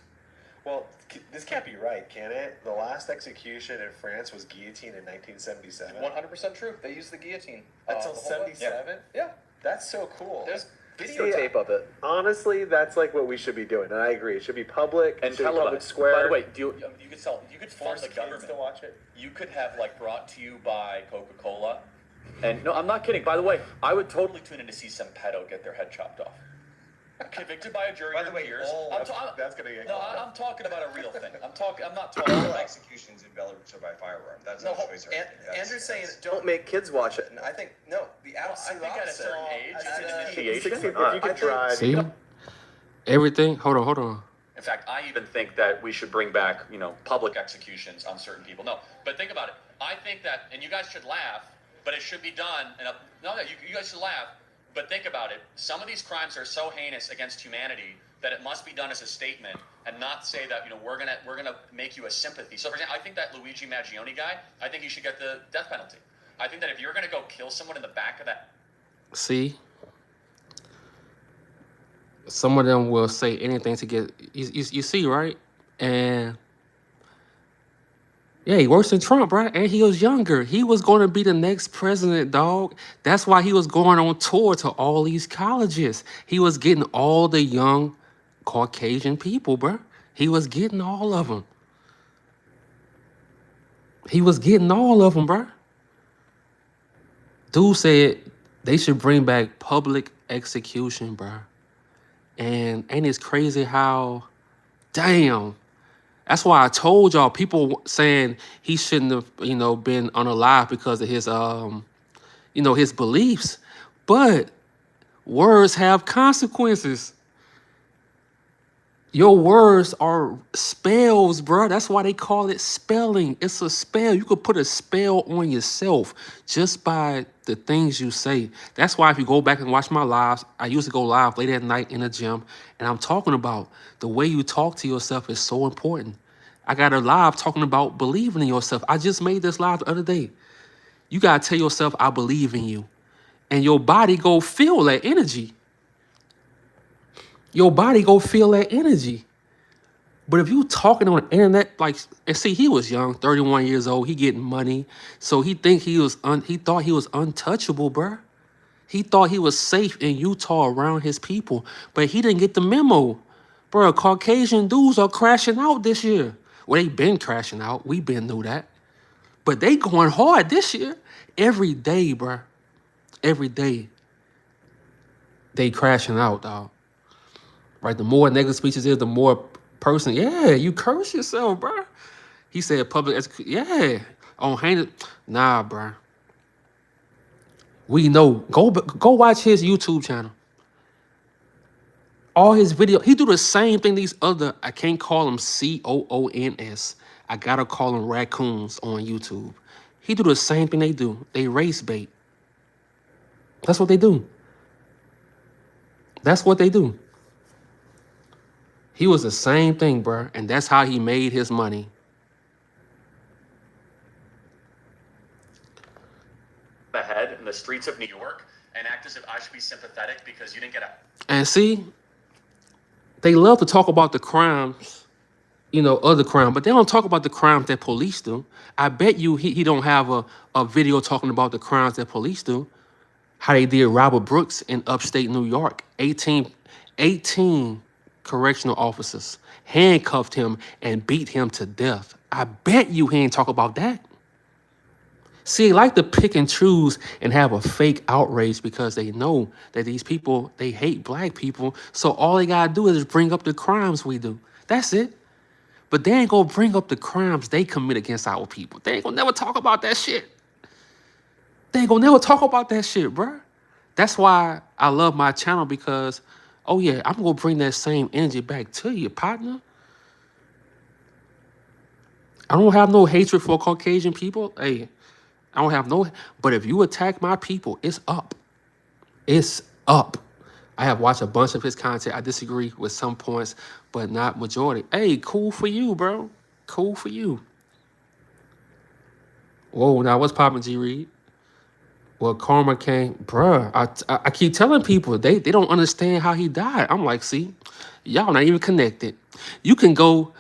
Well, this can't be right, can it? The last execution in France was guillotine in 1977. 100% true. They used the guillotine. Until 77? Yeah. That's so cool. There's videotape of it. Honestly, that's like what we should be doing, and I agree. It should be public And should be public televised. square. By the way, you could fund the Force government kids to watch it. You could have brought to you by Coca-Cola. And no, I'm not kidding. By the way, I would totally tune in to see some pedo get their head chopped off. Convicted by a jury. By the way, years. that's gonna get. No, I'm talking about a real thing. I'm not talking All about executions in Belarus are by firearm. That's No, not choice. Andrew's saying don't make kids watch it, and I think no, the I absolute think at a opposite. certain age, it's an If initiation. you could drive, See? Everything. Hold on. In fact, I even think that we should bring back, public executions on certain people. No, but think about it. I think that, and you guys should laugh, but it should be done. You guys should laugh, but think about it. Some of these crimes are so heinous against humanity that it must be done as a statement, and not say that we're gonna make you a sympathy. So, for example, I think that Luigi Maggioni guy, I think he should get the death penalty. I think that if you're gonna go kill someone in the back of that. See? Some of them will say anything to get you see, right? And yeah, he worse than Trump, right? And he was younger. He was going to be the next president, dog. That's why he was going on tour to all these colleges. He was getting all the young Caucasian people, bro. He was getting all of them. Dude said they should bring back public execution, bro. And ain't it crazy how, damn. That's why I told y'all, people saying he shouldn't have, been unalive because of his, his beliefs. But words have consequences. Your words are spells, bro. That's why they call it spelling. It's a spell. You could put a spell on yourself just by the things you say. That's why if you go back and watch my lives, I used to go live late at night in the gym, and I'm talking about the way you talk to yourself is so important. I got a live talking about believing in yourself. I just made this live the other day. You got to tell yourself, I believe in you. And your body go feel that energy. Your body go feel that energy. But if you talking on the internet, and see, he was young, 31 years old, he getting money, so he thought he was untouchable, bruh. He thought he was safe in Utah around his people, but he didn't get the memo, bruh. Caucasian dudes are crashing out this year. Well, they been crashing out. We been knew that, but they going hard this year. Every day, bruh. Every day, they crashing out, dog. Right? The more negative speeches is, the more person. Yeah, you curse yourself, bro. He said public. Yeah, on hang. Nah, bro. We know. Go watch his YouTube channel. All his video. He do the same thing. These other. I can't call them COONS. I gotta call them raccoons on YouTube. He do the same thing they do. They race bait. That's what they do. That's what they do. He was the same thing, bro, and that's how he made his money. Ahead in the streets of New York and act as if I should be sympathetic because you didn't get out. And see, they love to talk about the crimes, other crime, but they don't talk about the crimes that police do. I bet you he don't have a video talking about the crimes that police do. How they did Robert Brooks in upstate New York. 18 correctional officers handcuffed him and beat him to death. I bet you he ain't talk about that. See, they like to pick and choose and have a fake outrage because they know that these people, they hate black people. So all they gotta do is bring up the crimes we do. That's it. But they ain't gonna bring up the crimes they commit against our people. They ain't gonna never talk about that shit. They ain't gonna never talk about that shit, bruh. That's why I love my channel because, oh yeah, I'm gonna bring that same energy back to you, partner. I don't have no hatred for Caucasian people. Hey, I don't have no, but if you attack my people, it's up. It's up. I have watched a bunch of his content. I disagree with some points, but not majority. Hey, cool for you, bro. Cool for you. Whoa, now what's poppin', G Reed? Well, karma came, bruh. I keep telling people they don't understand how he died. I'm like, see, y'all not even connected. You can go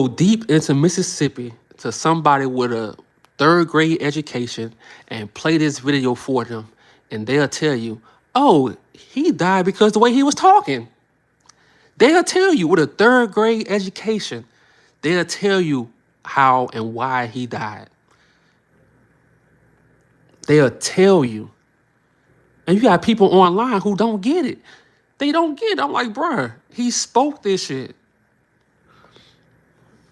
deep into Mississippi to somebody with a 3rd grade education and play this video for them, and they'll tell you, oh, he died because the way he was talking. They'll tell you with a 3rd grade education, they'll tell you how and why he died. They'll tell you. And you got people online who don't get it. They don't get it. I'm like, bruh, he spoke this shit.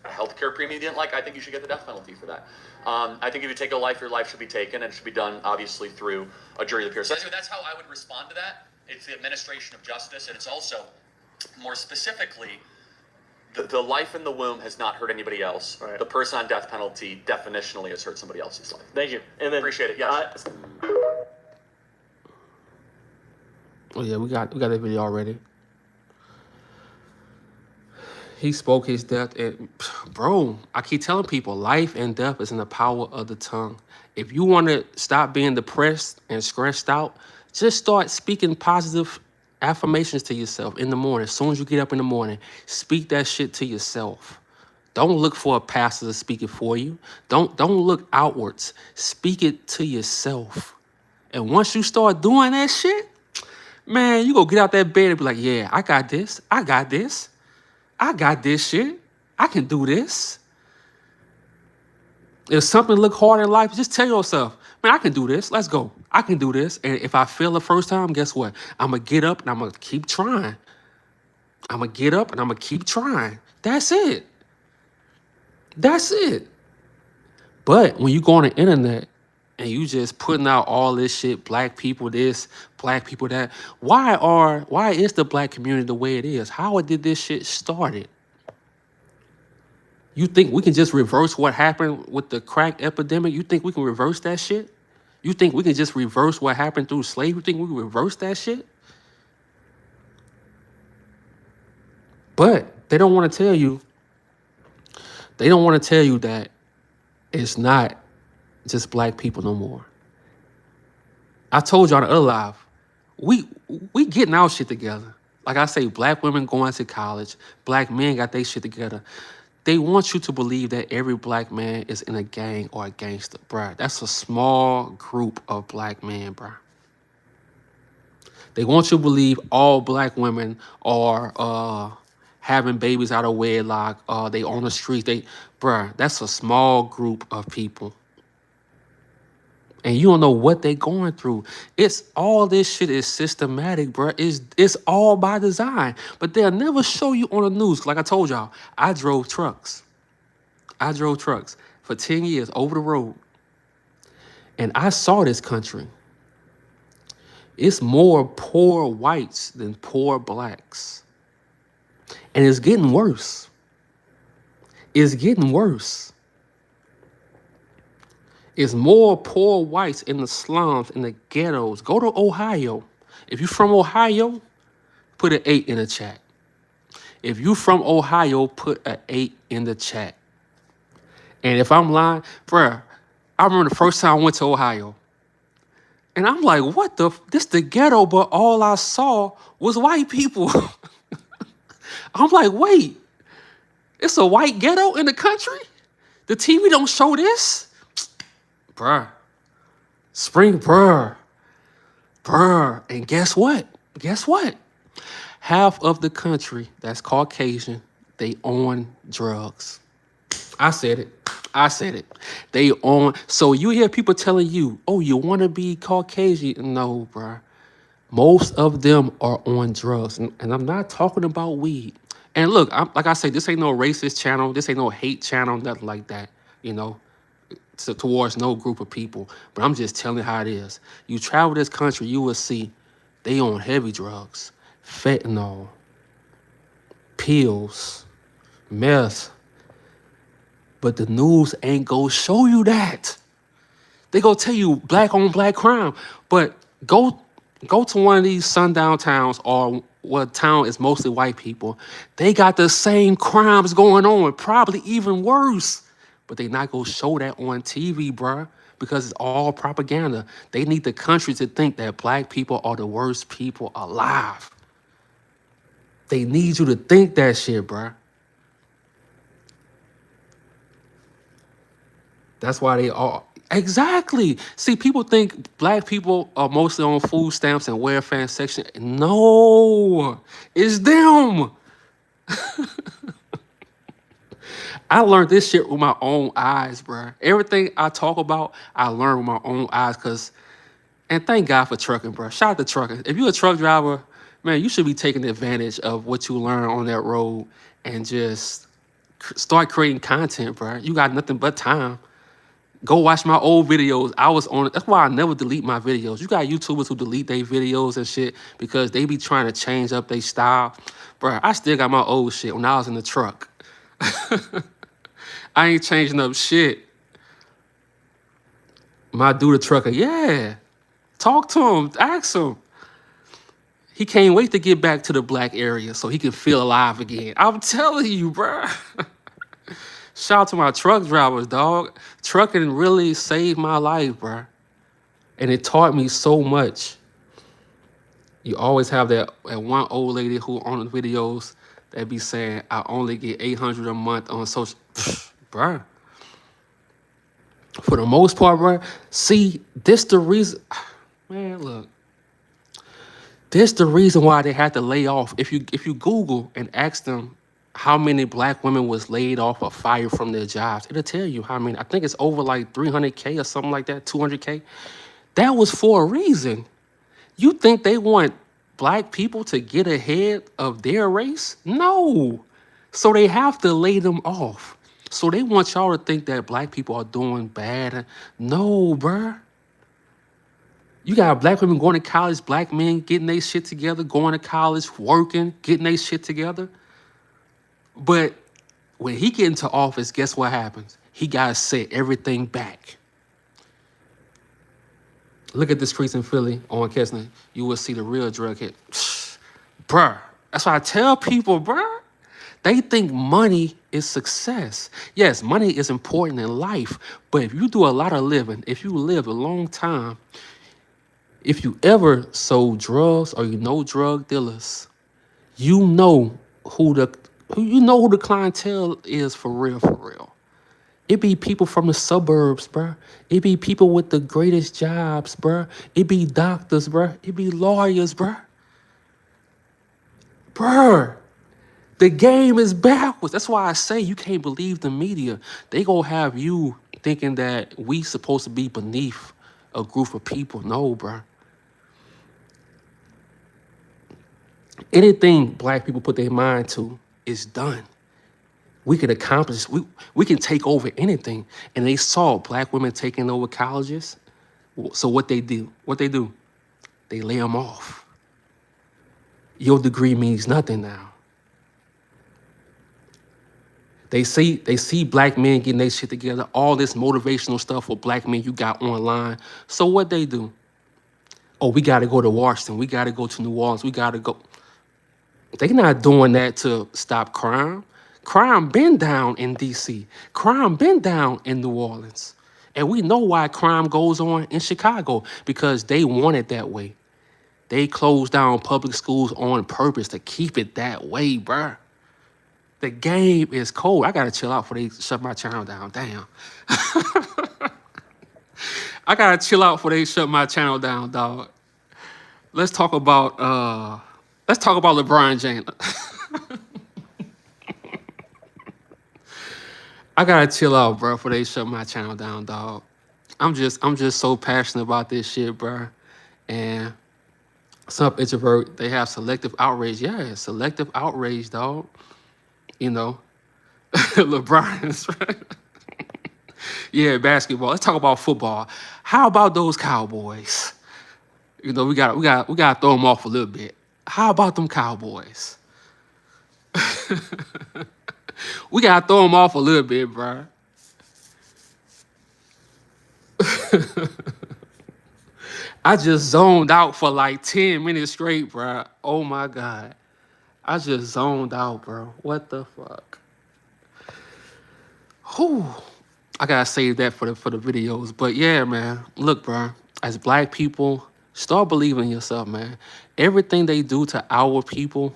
Healthcare premium you didn't like, I think you should get the death penalty for that. I think if you take a life, your life should be taken, and it should be done, obviously, through a jury of the peers. So that's how I would respond to that. It's the administration of justice, and it's also, more specifically, the life in the womb has not hurt anybody else. Right. The person on death penalty definitionally has hurt somebody else's life. Thank you. And then, appreciate it. Yes. Oh yeah, we got that video already. He spoke his death, and bro, I keep telling people, life and death is in the power of the tongue. If you want to stop being depressed and stressed out, just start speaking positive affirmations to yourself in the morning. As soon as you get up in the morning, speak that shit to yourself. Don't look for a pastor to speak it for you. Don't look outwards. Speak it to yourself. And once you start doing that shit, man, you go get out that bed and be like, yeah, I got this. I got this. I got this shit. I can do this. If something look hard in life, just tell yourself, man, I can do this. Let's go. I can do this. And if I fail the first time, guess what? I'm going to get up and I'm going to keep trying. I'm going to get up and I'm going to keep trying. That's it. That's it. But when you go on the internet and you just putting out all this shit, black people this, black people that, why is the black community the way it is? How did this shit started? You think we can just reverse what happened with the crack epidemic? You think we can reverse that shit? You think we can just reverse what happened through slavery? You think we can reverse that shit? But they don't want to tell you. They don't want to tell you that it's not just black people no more. I told y'all on the other live, we getting our shit together. Like I say, black women going to college, black men got their shit together. They want you to believe that every black man is in a gang or a gangster, bruh. That's a small group of black men, bruh. They want you to believe all black women are having babies out of wedlock. They on the street. Bruh, that's a small group of people. And you don't know what they going through. It's all this shit is systematic, bruh. It's all by design. But they'll never show you on the news. Like I told y'all, I drove trucks. For 10 years over the road. And I saw this country. It's more poor whites than poor blacks. And it's getting worse. It's getting worse. It's more poor whites in the slums, in the ghettos. Go to Ohio. If you're from Ohio, put an 8 in the chat. If you from Ohio, put an 8 in the chat. And if I'm lying, bruh, I remember the first time I went to Ohio. And I'm like, what this the ghetto, but all I saw was white people. I'm like, wait, it's a white ghetto in the country? The TV don't show this? Bruh. Bruh. And guess what? Half of the country that's Caucasian, they on drugs. I said it. They on. So you hear people telling you, oh, you want to be Caucasian? No, bruh. Most of them are on drugs. And I'm not talking about weed. And look, like I say, this ain't no racist channel. This ain't no hate channel, nothing like that, towards no group of people. But I'm just telling you how it is. You travel this country, you will see they on heavy drugs. Fentanyl, pills, meth. But the news ain't gonna show you that. They gonna tell you black on black crime. But go to one of these sundown towns or what town is mostly white people. They got the same crimes going on, probably even worse. But they not gonna show that on TV, bruh, because it's all propaganda. They need the country to think that black people are the worst people alive. They need you to think that shit, bruh. That's why they are. Exactly. See, people think black people are mostly on food stamps and welfare section. No, it's them. I learned this shit with my own eyes, bruh. Everything I talk about, I learned with my own eyes. And thank God for trucking, bruh. Shout out to trucking. If you're a truck driver, man, you should be taking advantage of what you learn on that road and just start creating content, bruh. You got nothing but time. Go watch my old videos. I was on it. That's why I never delete my videos. You got YouTubers who delete their videos and shit because they be trying to change up their style. Bruh, I still got my old shit when I was in the truck. I ain't changing up shit. My dude, the trucker, yeah. Talk to him. Ask him. He can't wait to get back to the black area so he can feel alive again. I'm telling you, bruh. Shout out to my truck drivers, dog. Trucking really saved my life, bruh. And it taught me so much. You always have that one old lady who on the videos that be saying, I only get $800 a month on social. Bruh. For the most part, bruh. See, this the reason. Man, look. This the reason why they had to lay off. If you Google and ask them how many black women was laid off or fired from their jobs. It'll tell you how many. I think it's over like 300K or something like that, 200K. That was for a reason. You think they want black people to get ahead of their race? No. So they have to lay them off. So they want y'all to think that black people are doing bad. No, bruh. You got black women going to college, black men getting their shit together, going to college, working, getting their shit together. But when he get into office, guess what happens? He got to set everything back. Look at the streets in Philly on Kessler. You will see the real drug hit. Bruh, that's why I tell people, bruh. They think money is success. Yes, money is important in life. But if you do a lot of living, if you live a long time, if you ever sold drugs or you know drug dealers, you know who the clientele is for real, for real. It be people from the suburbs, bruh. It be people with the greatest jobs, bruh. It be doctors, bruh. It be lawyers, bruh. Bruh, the game is backwards. That's why I say you can't believe the media. They gonna have you thinking that we supposed to be beneath a group of people. No, bruh. Anything black people put their mind to is done. We can accomplish, we can take over anything. And they saw black women taking over colleges. So what they do? They lay them off. Your degree means nothing now. They see black men getting their shit together, all this motivational stuff for black men you got online. So what they do? Oh, we got to go to Washington. We got to go to New Orleans. We got to go. They're not doing that to stop crime. Crime been down in D.C. Crime been down in New Orleans. And we know why crime goes on in Chicago, because they want it that way. They closed down public schools on purpose to keep it that way, bruh. The game is cold. I got to chill out before they shut my channel down. Damn. I got to chill out before they shut my channel down, dog. Let's talk about LeBron James. I gotta chill out, bro, before they shut my channel down, dog. I'm just so passionate about this shit, bro. And some introvert, they have selective outrage. Yeah, selective outrage, dog. You know, LeBron is right. Yeah, basketball. Let's talk about football. How about those Cowboys? You know, we gotta throw them off a little bit. How about them Cowboys? We gotta throw them off a little bit, bro. I just zoned out for like 10 minutes straight, bro. Oh my God. I just zoned out, bro. What the fuck? Whew. I gotta save that for the videos. But yeah, man. Look, bro. As black people, start believing in yourself, man. Everything they do to our people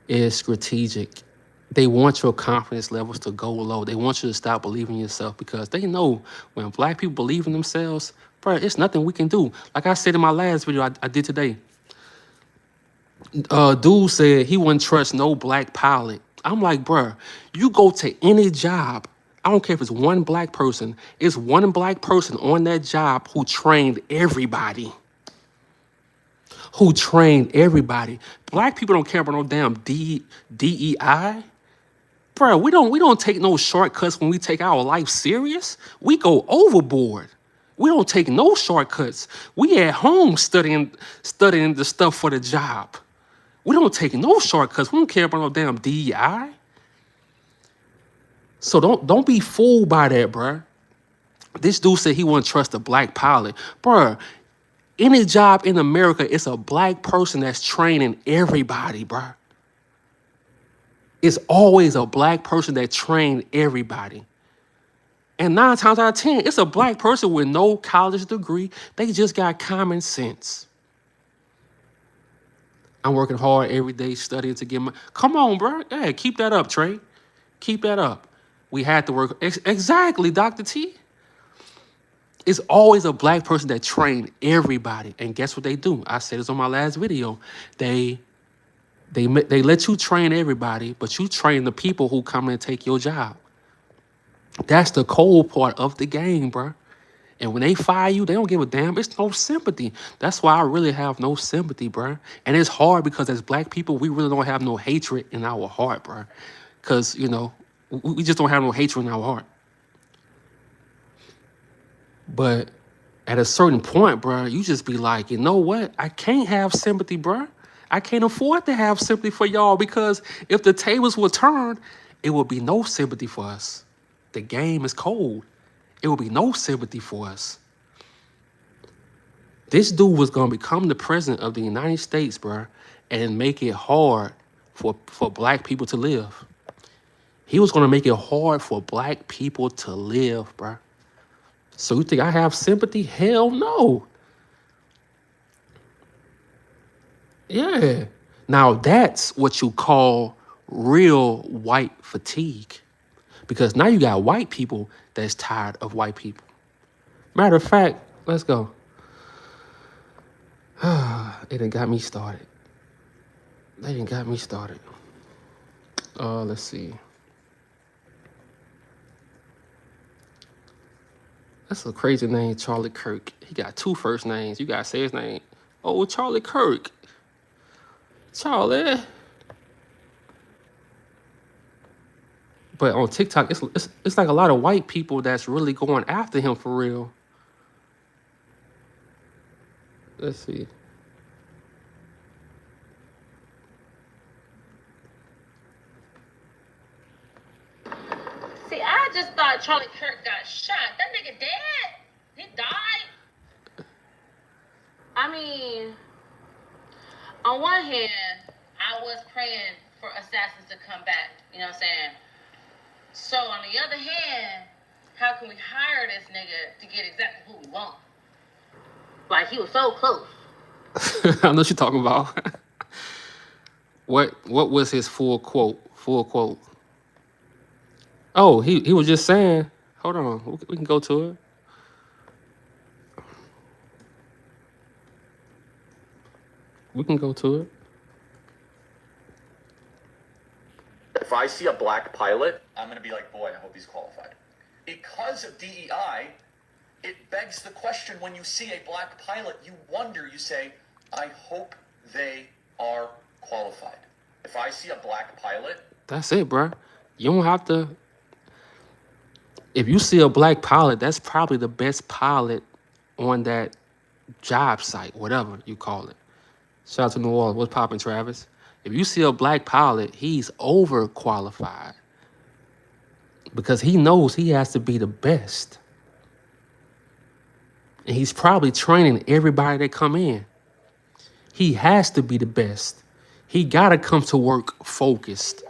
is strategic. They want your confidence levels to go low. They want you to stop believing in yourself, because they know when black people believe in themselves, bro, it's nothing we can do. Like I said in my last video I did today, dude said he wouldn't trust no black pilot. I'm like, bro, you go to any job, I don't care if it's one black person, it's one black person on that job who trained everybody. Black people don't care about no damn DEI. Bro, we don't take no shortcuts when we take our life serious. We go overboard. We don't take no shortcuts. We at home studying the stuff for the job. We don't take no shortcuts. We don't care about no damn DEI. So don't be fooled by that, bro. This dude said he wouldn't trust a black pilot. Bro, any job in America, it's a black person that's training everybody, bro. It's always a black person that trained everybody. And 9 times out of 10, it's a black person with no college degree. They just got common sense. I'm working hard every day studying to get my... Come on, bro. Yeah, keep that up, Trey. Keep that up. We had to work... Exactly, Dr. T. It's always a black person that trained everybody. And guess what they do? I said this on my last video. They They let you train everybody, but you train the people who come and take your job. That's the cold part of the game, bro. And when they fire you, they don't give a damn. It's no sympathy. That's why I really have no sympathy, bro. And it's hard because as black people, we really don't have no hatred in our heart, bro. Because, you know, we just don't have no hatred in our heart. But at a certain point, bro, you just be like, you know what? I can't have sympathy, bro. I can't afford to have sympathy for y'all because if the tables were turned, it would be no sympathy for us. The game is cold. It will be no sympathy for us. This dude was gonna become the president of the United States, bro, and make it hard for black people to live. He was gonna make it hard for black people to live, bro. So you think I have sympathy? Hell no. Yeah. Now that's what you call real white fatigue. Because now you got white people that's tired of white people. Matter of fact, let's go. It done got me started. They done got me started. Let's see. That's a crazy name, Charlie Kirk. He got 2 first names. You gotta say his name. Oh, Charlie Kirk. Charlie. But on TikTok, it's like a lot of white people that's really going after him for real. Let's see. See, I just thought Charlie Kirk got shot. That nigga dead. He died. I mean, on one hand, I was praying for assassins to come back. You know what I'm saying? So on the other hand, how can we hire this nigga to get exactly who we want? Like, he was so close. I know what you're talking about. What was his full quote? Full quote. Oh, he was just saying, hold on, we can go to it. We can go to it. If I see a black pilot, I'm going to be like, boy, I hope he's qualified. Because of DEI, it begs the question, when you see a black pilot, you wonder, you say, I hope they are qualified. If I see a black pilot... That's it, bro. You don't have to... If you see a black pilot, that's probably the best pilot on that job site, whatever you call it. Shout out to New Orleans. What's poppin', Travis? If you see a black pilot, he's overqualified because he knows he has to be the best. And he's probably training everybody that come in. He has to be the best. He got to come to work focused.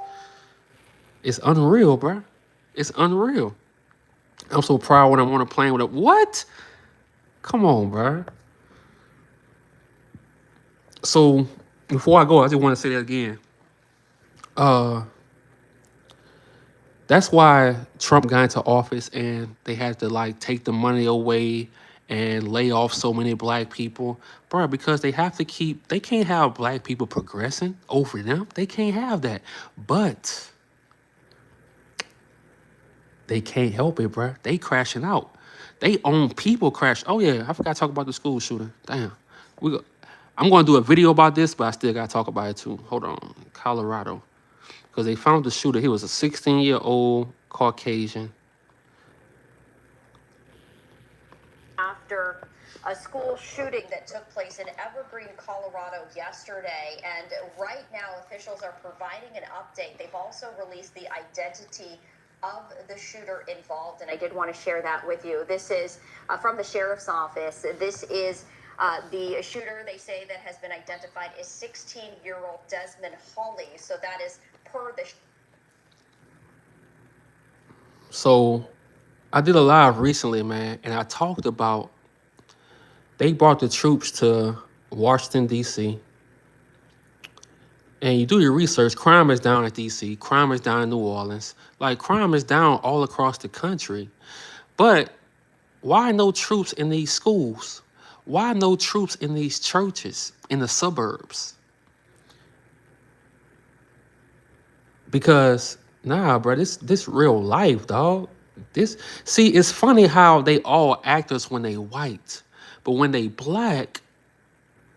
It's unreal, bro. It's unreal. I'm so proud when I'm on a plane with a... What? Come on, bro. So, before I go, I just want to say that again. That's why Trump got into office and they had to like take the money away and lay off so many black people, bro, because they have to keep, they can't have black people progressing over them. They can't have that. But they can't help it, bro. They crashing out. They own people crash. Oh yeah, I forgot to talk about the school shooting. Damn. I'm going to do a video about this, but I still got to talk about it too. Hold on. Colorado. Because they found the shooter. He was a 16-year-old Caucasian. After a school shooting that took place in Evergreen, Colorado yesterday. And right now, officials are providing an update. They've also released the identity of the shooter involved. And I did want to share that with you. This is from the sheriff's office. This is the shooter, they say, that has been identified is 16-year-old Desmond Hawley. So that is per the... So I did a live recently, man, and I talked about they brought the troops to Washington, D.C. And you do your research, crime is down at D.C., crime is down in New Orleans. Like, crime is down all across the country. But why no troops in these schools? Why no troops in these churches, in the suburbs? Because nah, bro, this real life, dog. See, it's funny how they all actors when they white, but when they black,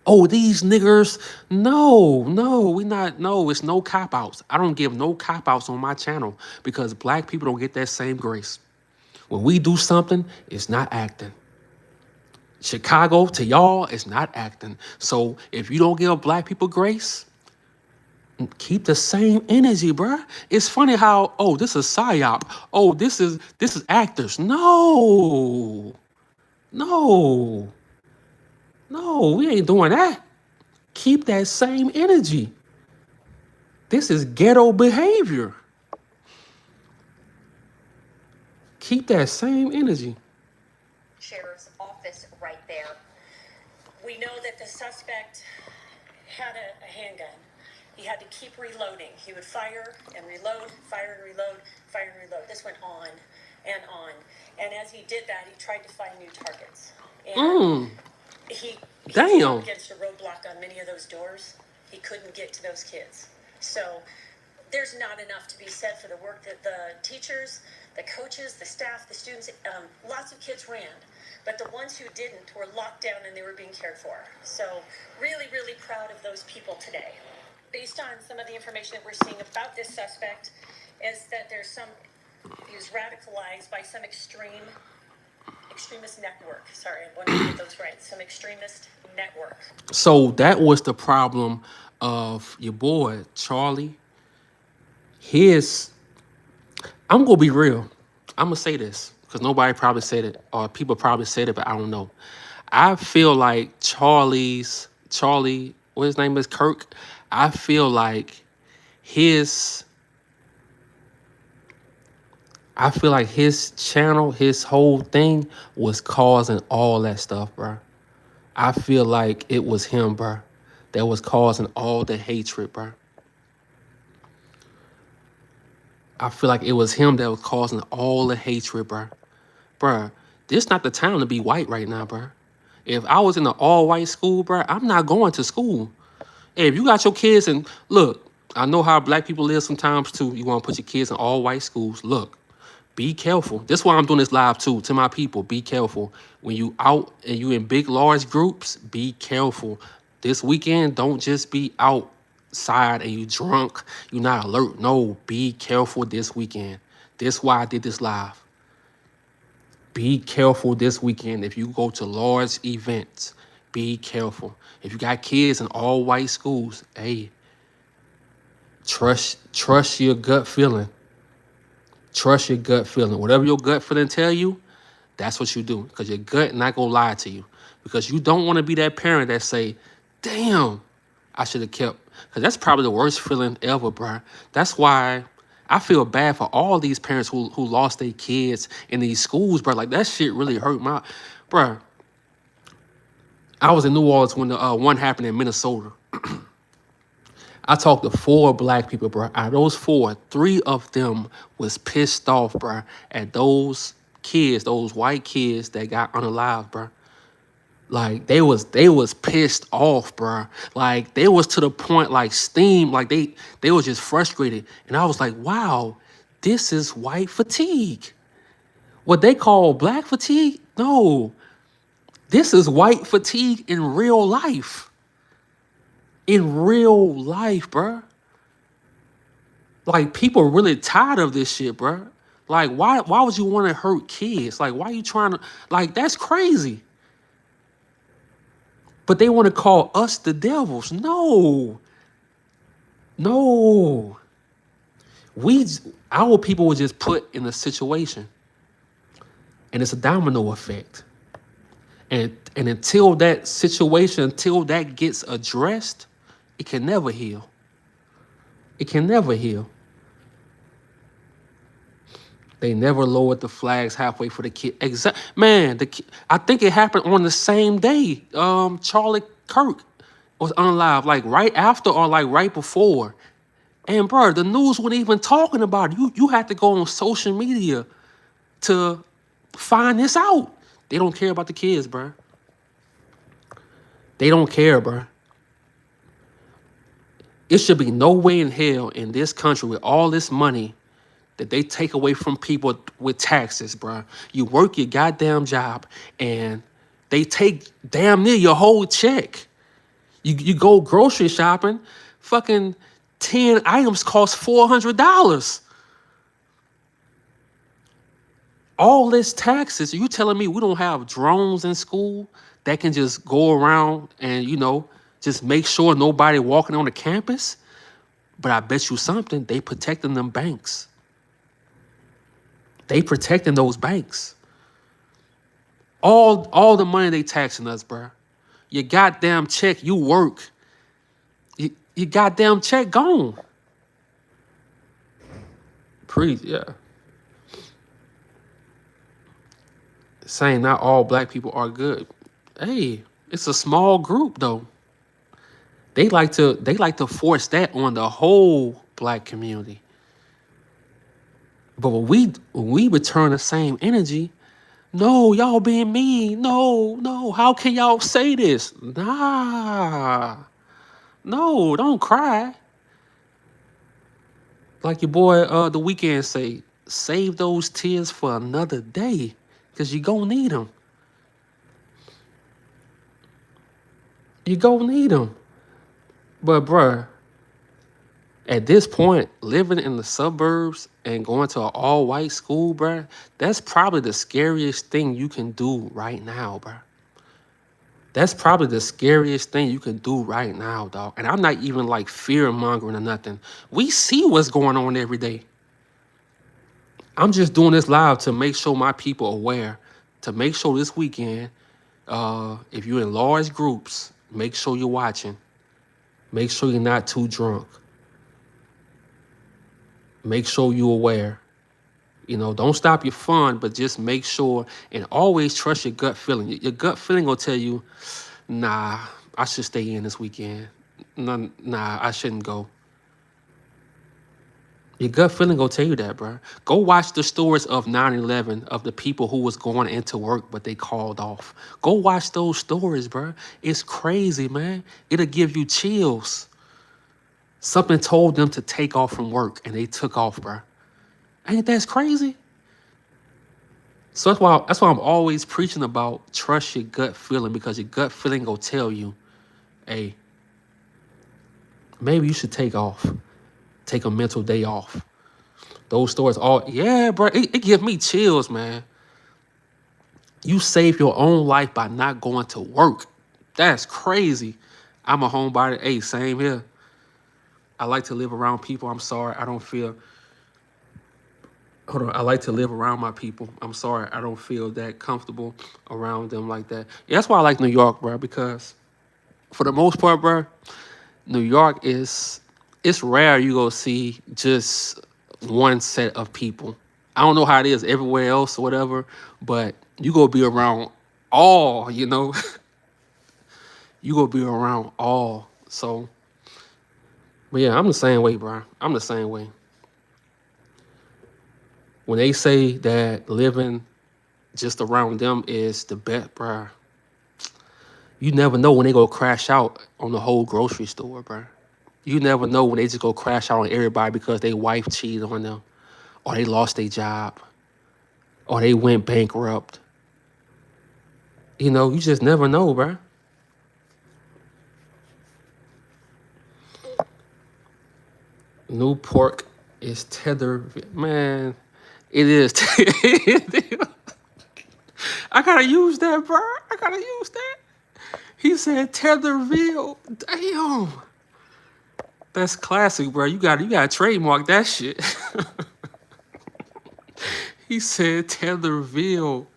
oh, these niggers. No, we not. No, it's no cop outs. I don't give no cop outs on my channel because black people don't get that same grace. When we do something, it's not acting. Chicago to y'all is not acting. So if you don't give black people grace, keep the same energy, bruh. It's funny how, oh, this is psyop. Oh, this is actors. No, we ain't doing that. Keep that same energy. This is ghetto behavior. Keep that same energy. Sheriff's office right there. We know that the suspect had a handgun. He had to keep reloading. He would fire and reload, fire and reload, fire and reload. This went on and on. And as he did that, he tried to find new targets. And he came up against a roadblock on many of those doors. He couldn't get to those kids. So there's not enough to be said for the work that the teachers, the coaches, the staff, the students, lots of kids ran. But the ones who didn't were locked down and they were being cared for. So really, really proud of those people today. Based on some of the information that we're seeing about this suspect is that he was radicalized by some extremist network. Sorry, I wanted to get those right. Some extremist network. So that was the problem of your boy, Charlie. I'm going to be real. I'm going to say this because nobody probably said it or people probably said it, but I don't know. I feel like Charlie, what his name is, Kirk. I feel like his channel, his whole thing was causing all that stuff, bro. I feel like it was him, bro, that was causing all the hatred, bro. I feel like it was him that was causing all the hatred, bro. Bruh, this not the time to be white right now, bruh. If I was in an all-white school, bruh, I'm not going to school. Hey, if you got your kids and look, I know how black people live sometimes too. You want to put your kids in all-white schools. Look, be careful. That's why I'm doing this live too. To my people, be careful. When you out and you in big, large groups, be careful. This weekend, don't just be outside and you drunk, you not alert. No, be careful this weekend. That's why I did this live. Be careful this weekend. If you go to large events, be careful. If you got kids in all white schools, hey, trust your gut feeling. Trust your gut feeling. Whatever your gut feeling tell you, that's what you do. Because your gut not gonna lie to you. Because you don't want to be that parent that say, damn, I should have kept. Because that's probably the worst feeling ever, bro. That's why I feel bad for all these parents who lost their kids in these schools, bro. Like, that shit really hurt my... Bro, I was in New Orleans when the one happened in Minnesota. I talked to 4 black people, bro. Out of those 4, 3 of them was pissed off, bro, at those kids, those white kids that got unalived, bro. Like, they was pissed off, bro. Like, they was to the point, like, steam, like, they was just frustrated. And I was like, wow, this is white fatigue. What they call black fatigue? No. This is white fatigue in real life. In real life, bro. Like, people are really tired of this shit, bro. Like, why would you want to hurt kids? Like, why are you trying to... Like, that's crazy. But they want to call us the devils. No. Our people were just put in a situation. And it's a domino effect. And until that situation, until that gets addressed, it can never heal. It can never heal. They never lowered the flags halfway for the kid. Man, I think it happened on the same day. Charlie Kirk was unalive, like right after or like right before. And bro, the news wasn't even talking about it. You had to go on social media to find this out. They don't care about the kids, bro. They don't care, bro. It should be no way in hell in this country with all this money that they take away from people with taxes, bruh. You work your goddamn job and they take damn near your whole check. You go grocery shopping, fucking 10 items cost $400. All this taxes. You telling me we don't have drones in school that can just go around and, just make sure nobody walking on the campus? But I bet you something, they protecting them banks. They protecting those banks. All the money they taxing us, bruh. Your goddamn check, you work. Your goddamn check gone. Yeah. Saying not all black people are good. Hey, it's a small group though. They like to force that on the whole black community. But when we return the same energy, no, y'all being mean. No, how can y'all say this? Nah. No, don't cry. Like your boy The Weeknd say, save those tears for another day, because you gonna need them. You gonna need them. But bruh, at this point, living in the suburbs and going to an all-white school, bruh, that's probably the scariest thing you can do right now, bruh. That's probably the scariest thing you can do right now, dog. And I'm not even like fear-mongering or nothing. We see what's going on every day. I'm just doing this live to make sure my people are aware, to make sure this weekend, if you're in large groups, make sure you're watching. Make sure you're not too drunk. Make sure you're aware. Don't stop your fun, but just make sure and always trust your gut feeling. Your gut feeling will tell you, nah, I should stay in this weekend. Nah, I shouldn't go. Your gut feeling gonna tell you that, bro. Go watch the stories of 9/11, of the people who was going into work, but they called off. Go watch those stories, bro. It's crazy, man. It'll give you chills. Something told them to take off from work, and they took off, bro. Ain't that crazy? So that's why I'm always preaching about trust your gut feeling, because your gut feeling gonna tell you, hey, maybe you should take off. Take a mental day off. Those stories yeah, bro, it gives me chills, man. You save your own life by not going to work. That's crazy. I'm a homebody. Hey, same here. I like to live around people. I'm sorry, I don't feel. Hold on. I like to live around my people. I'm sorry, I don't feel that comfortable around them like that. Yeah, that's why I like New York, bro, because for the most part, bro, New York it's rare you go see just one set of people. I don't know how it is everywhere else or whatever, but you go be around all, you go be around all. So, but yeah, I'm the same way, bro. I'm the same way. When they say that living just around them is the best, bro, you never know when they go crash out on the whole grocery store, bro. You never know when they just go crash out on everybody because their wife cheated on them, or they lost their job, or they went bankrupt. You just never know, bro. Newport is tethered, man. It is. I gotta use that, bro. I gotta use that. He said Tetherville. Damn. That's classic, bro. You gotta trademark that shit. He said Tetherville.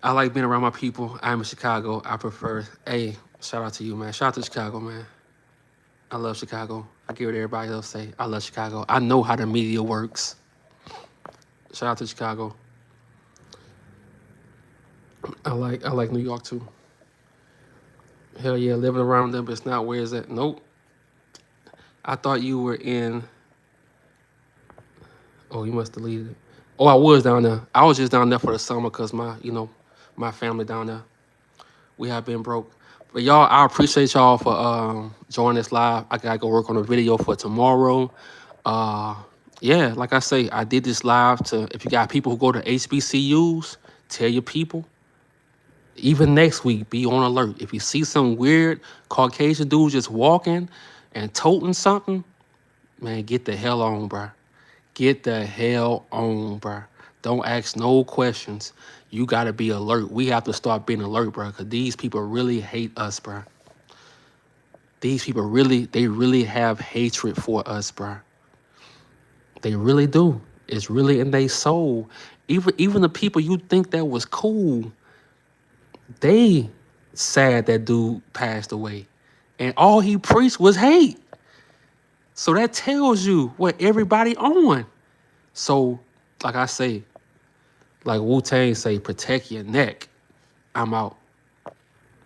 I like being around my people. I'm in Chicago. I prefer. Hey, shout out to you, man. Shout out to Chicago, man. I love Chicago. I get what everybody else say. I love Chicago. I know how the media works. Shout out to Chicago. I like New York too. Hell yeah, living around them, but it's not where is that? Nope. I thought you were in. Oh, you must have deleted it. Oh, I was down there. I was just down there for the summer because my family down there. We have been broke But y'all, I appreciate y'all for joining this live. I gotta go work on a video for tomorrow. Yeah, like I say, I did this live to, if you got people who go to HBCUs, tell your people. Even next week, be on alert. If you see some weird Caucasian dude just walking and toting something, man, get the hell on, bruh. Get the hell on, bruh. Don't ask no questions. You gotta be alert. We have to start being alert, bruh, because these people really hate us, bruh. These people they really have hatred for us, bruh. They really do. It's really in their soul. Even the people you think that was cool, they sad that dude passed away. And all he preached was hate. So that tells you what everybody on. So, like I say, like Wu-Tang say, protect your neck. I'm out.